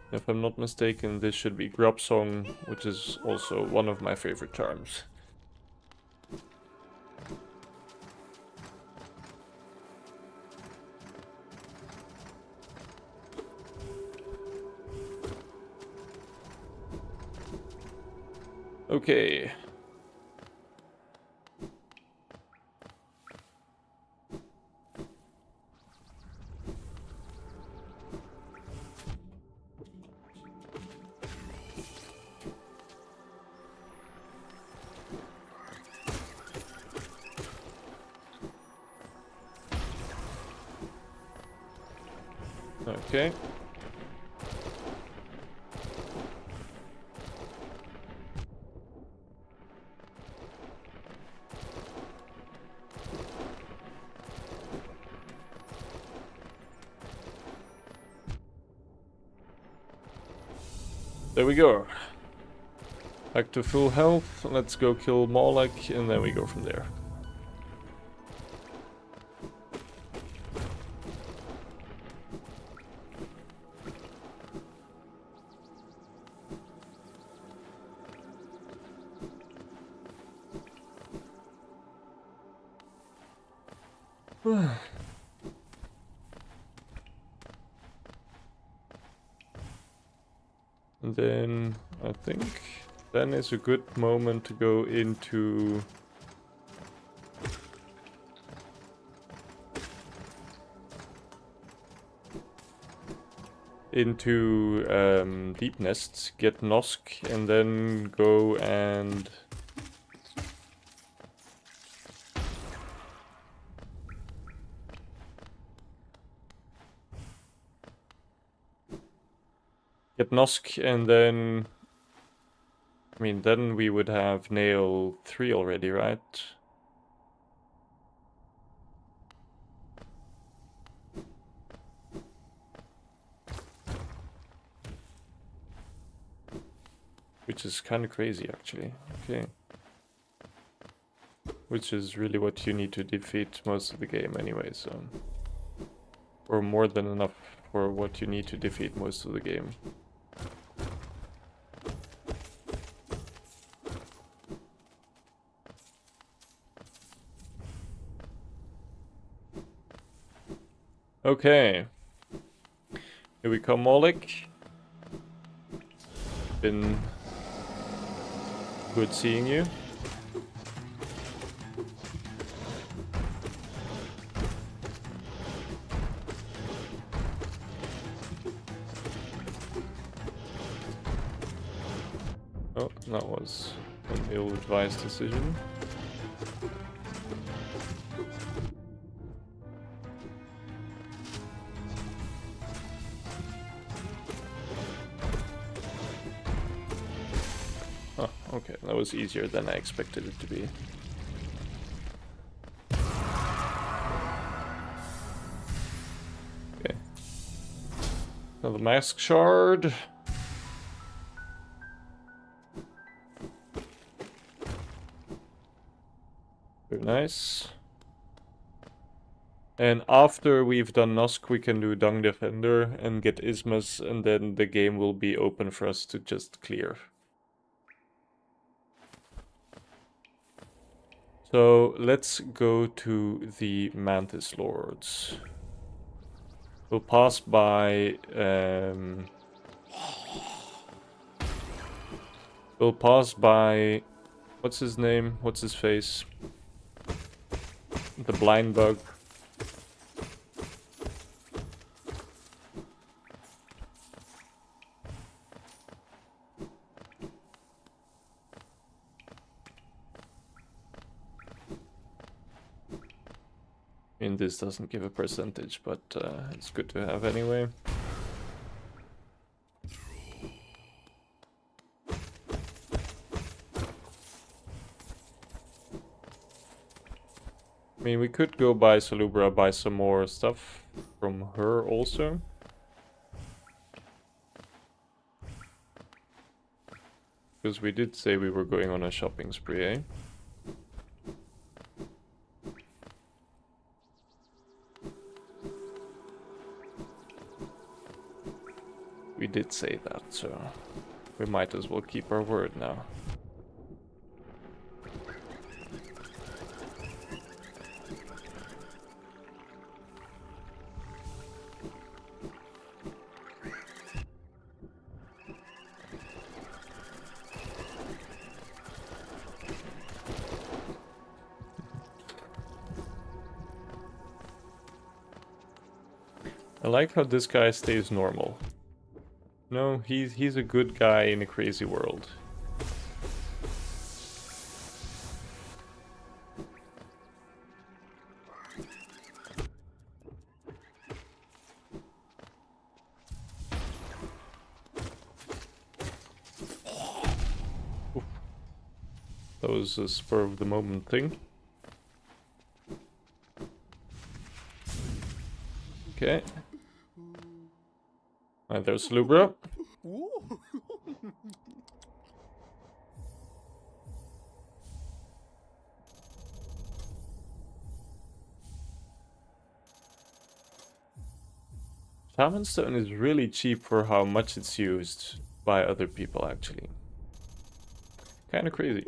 If I'm not mistaken, this should be silksong, which is also one of my favorite charms. Okay. Okay. There we go. Back to full health. Let's go kill Moloch, and then we go from there. And then I think then is a good moment to go into Deep Nest, get Nosk, and then go and get Nosk, and then I mean then we would have nail 3 already, right? Which is kind of crazy, actually. Okay. Which is really what you need to defeat most of the game anyway, so... Or more than enough for what you need to defeat most of the game. Okay. Here we come, Moloch. Been good seeing you. Oh, that was an ill-advised decision. Oh, okay, that was easier than I expected it to be. Okay. Now the mask shard. Very nice. And after we've done Nosk, we can do Dung Defender and get Ismas, and then the game will be open for us to just clear. So let's go to the Mantis Lords. We'll pass by... we'll pass by... What's his name? What's his face? The blind bug. I mean, this doesn't give a percentage, but it's good to have anyway. I mean, we could go buy Salubra, buy some more stuff from her also. Because we did say we were going on a shopping spree, eh? We did say that, so we might as well keep our word now. I like how this guy stays normal. No, he's a good guy in a crazy world. Oof. That was a spur of the moment thing. Okay. And there's Lubra. Shaman Stone is really cheap for how much it's used by other people, actually. Kinda crazy.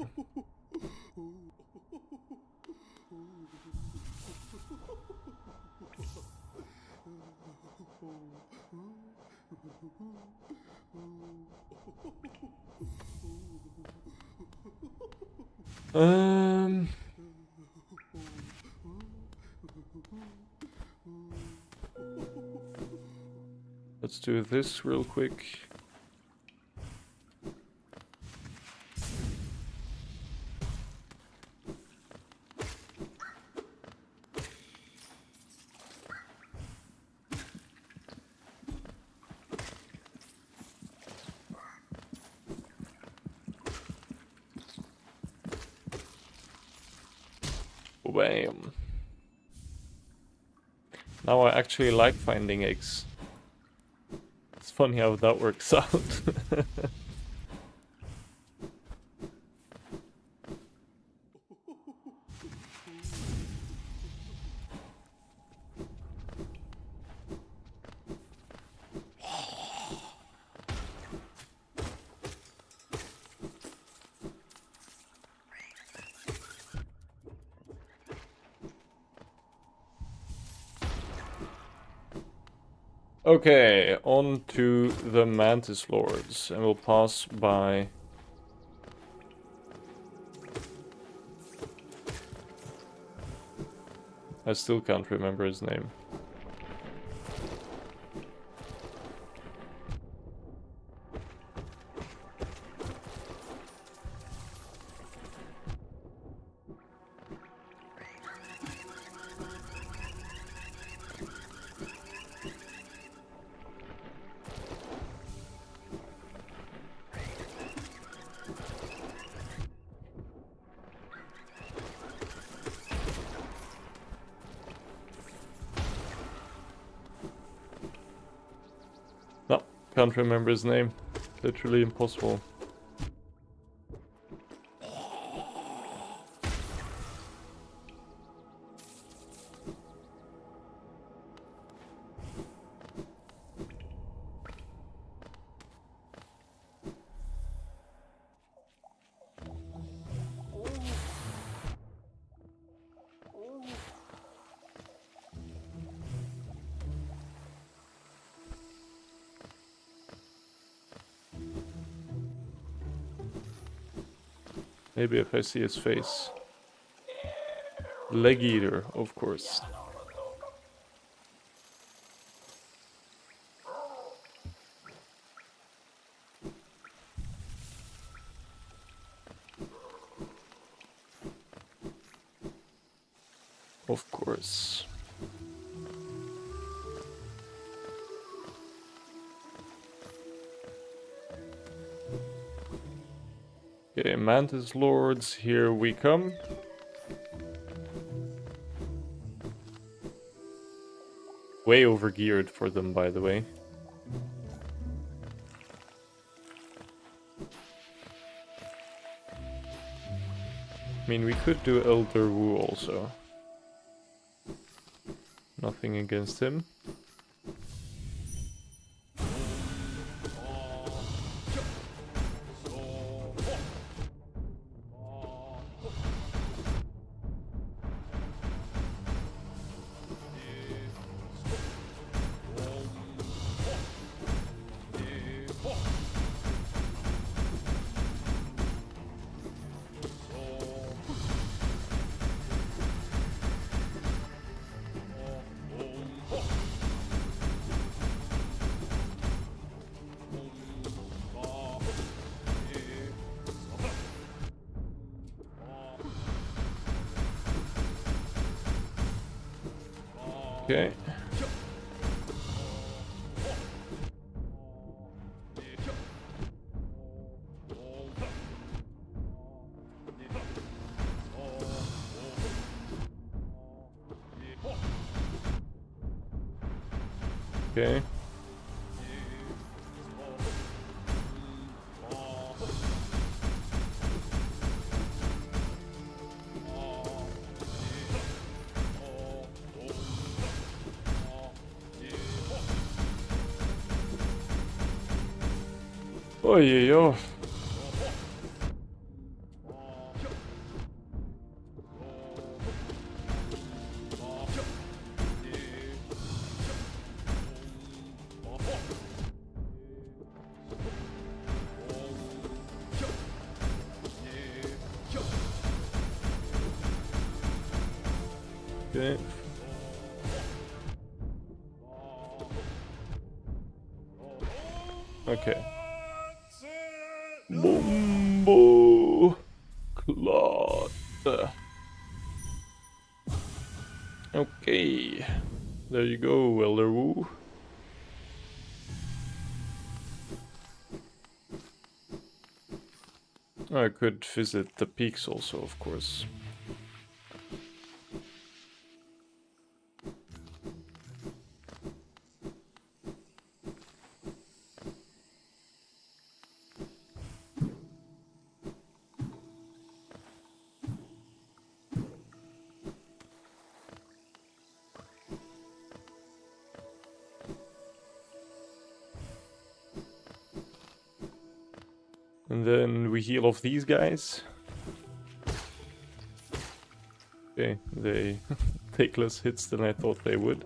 Let's do this real quick. Bam. Now I actually like finding eggs. It's funny how that works out. Okay, on to the Mantis Lords, and we'll pass by... I still can't remember his name. can't remember his name. Literally impossible. Maybe if I see his face. Leg eater, of course. Of course. Okay, Mantis Lords, here we come. Way overgeared for them, by the way. I mean, we could do Elder Wu also. Nothing against him. Okay. Okay. Oh yeah, yo. Okay. Okay. Bumbo Clot. Okay. There you go, Elder Wu. I could visit the peaks also, of course. And then we heal off these guys. Okay, they take less hits than I thought they would.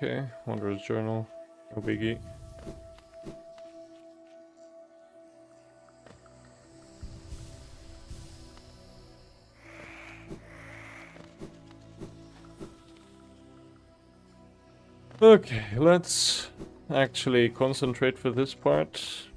Okay, Wanderer's Journal, no biggie. Okay, let's actually concentrate for this part.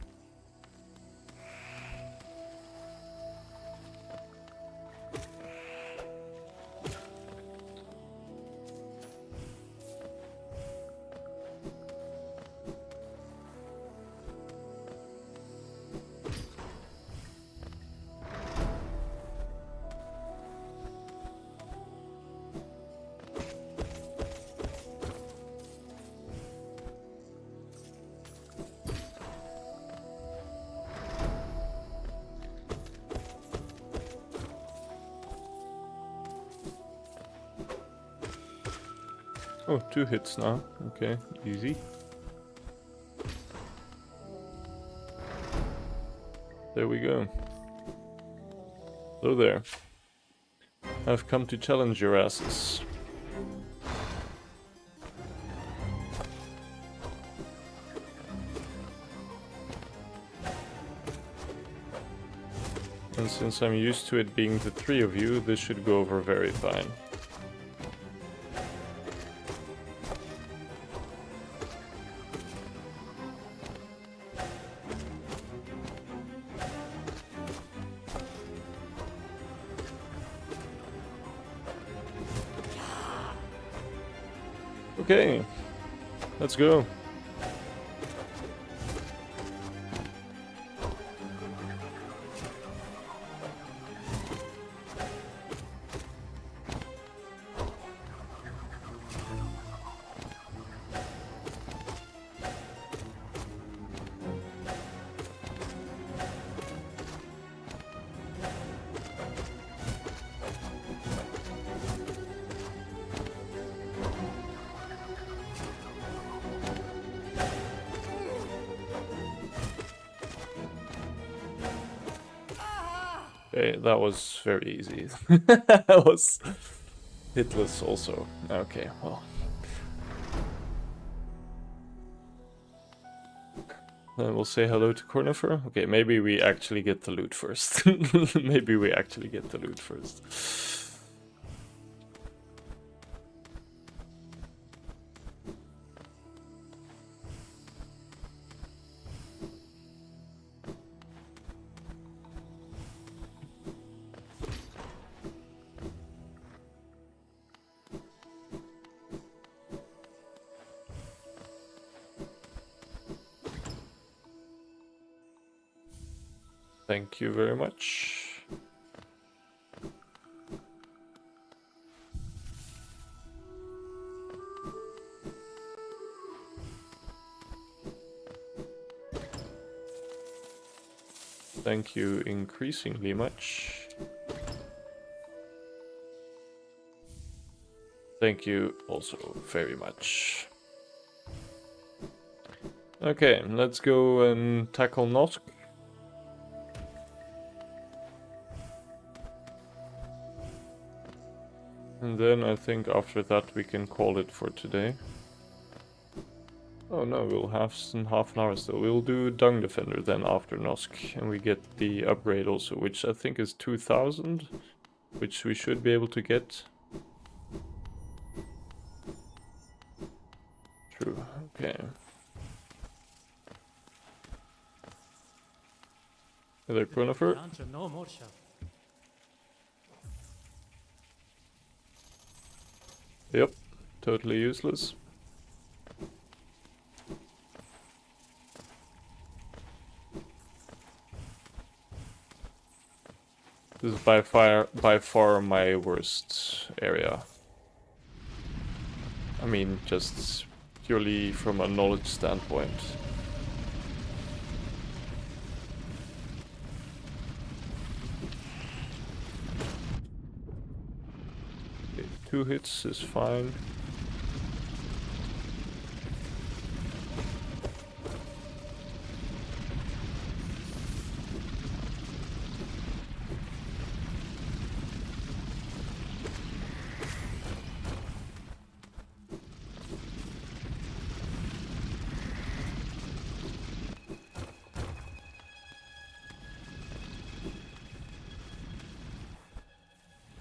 Oh, 2 hits now. Okay, easy. There we go. Hello there. I've come to challenge your asses. And since I'm used to it being the 3 of you, this should go over very fine. Okay, let's go. Okay, that was very easy. That was hitless also. Okay, well. Then we'll say hello to Cornifer. Okay, maybe we actually get the loot first. Maybe we actually get the loot first. Thank you very much. Thank you increasingly much. Thank you also very much. Okay, let's go and tackle Nosk. And then I think after that we can call it for today. Oh no, we'll have some half an hour still. We'll do Dung Defender then after Nosk. And we get the upgrade also, which I think is 2000. Which we should be able to get. True, okay. Hello, Cornifer. Yep, totally useless. This is by far my worst area. I mean, just purely from a knowledge standpoint. Okay, 2 hits is fine.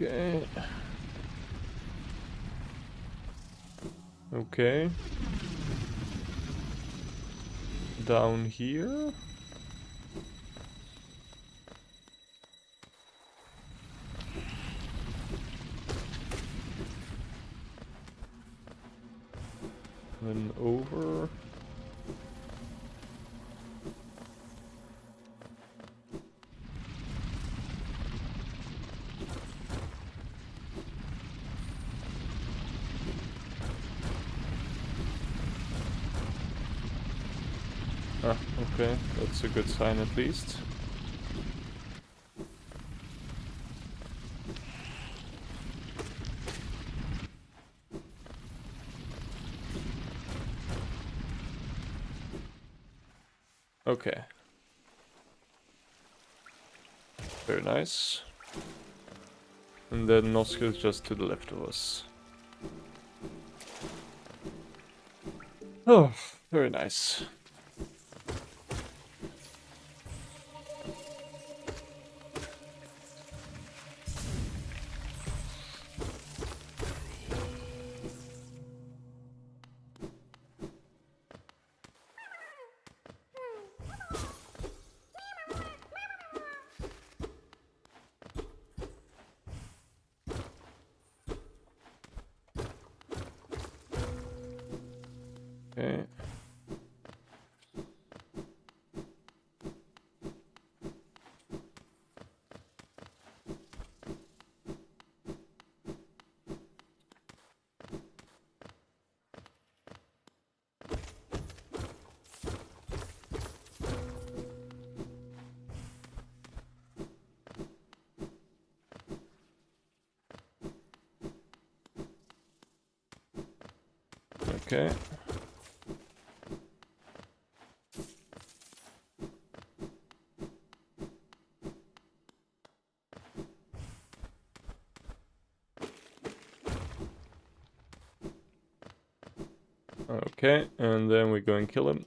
Okay. Okay. Down here. Then over. Ah, okay, that's a good sign at least. Okay. Very nice. And then Noska is just to the left of us. Oh, very nice. Okay. Okay. Okay, and then we go and kill him.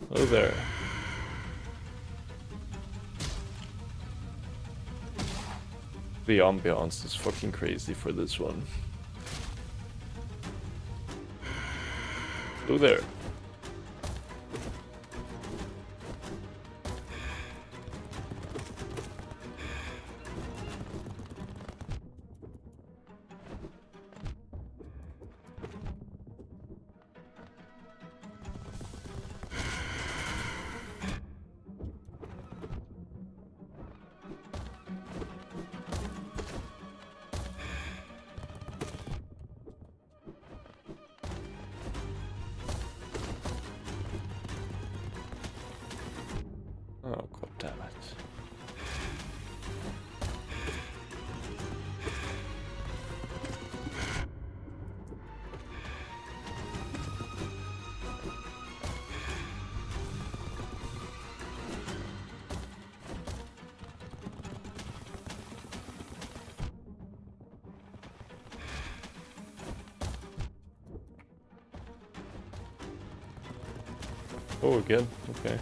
Oh there. The ambiance is fucking crazy for this one. Oh there. Oh, god damn it. Oh, again? Okay.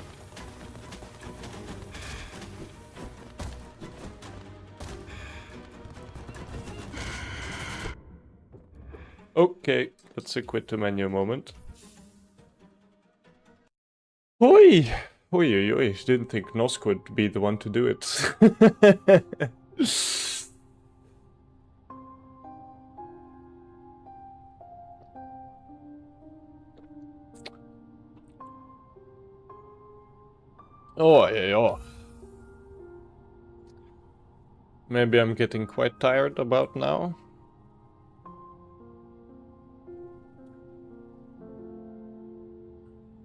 Okay, that's a quit to menu moment. Oi! Oi, oi, oi. Didn't think Nosk would be the one to do it. Oh, yeah, yeah. Maybe I'm getting quite tired about now.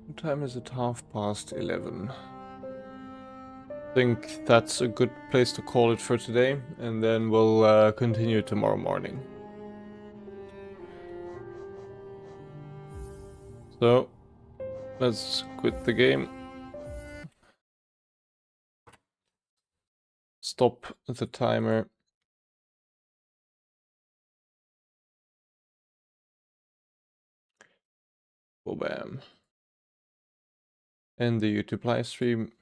What time is it? 11:30. I think that's a good place to call it for today, and then we'll continue tomorrow morning. So, let's quit the game. Stop the timer. Oh, bam. End the YouTube live stream.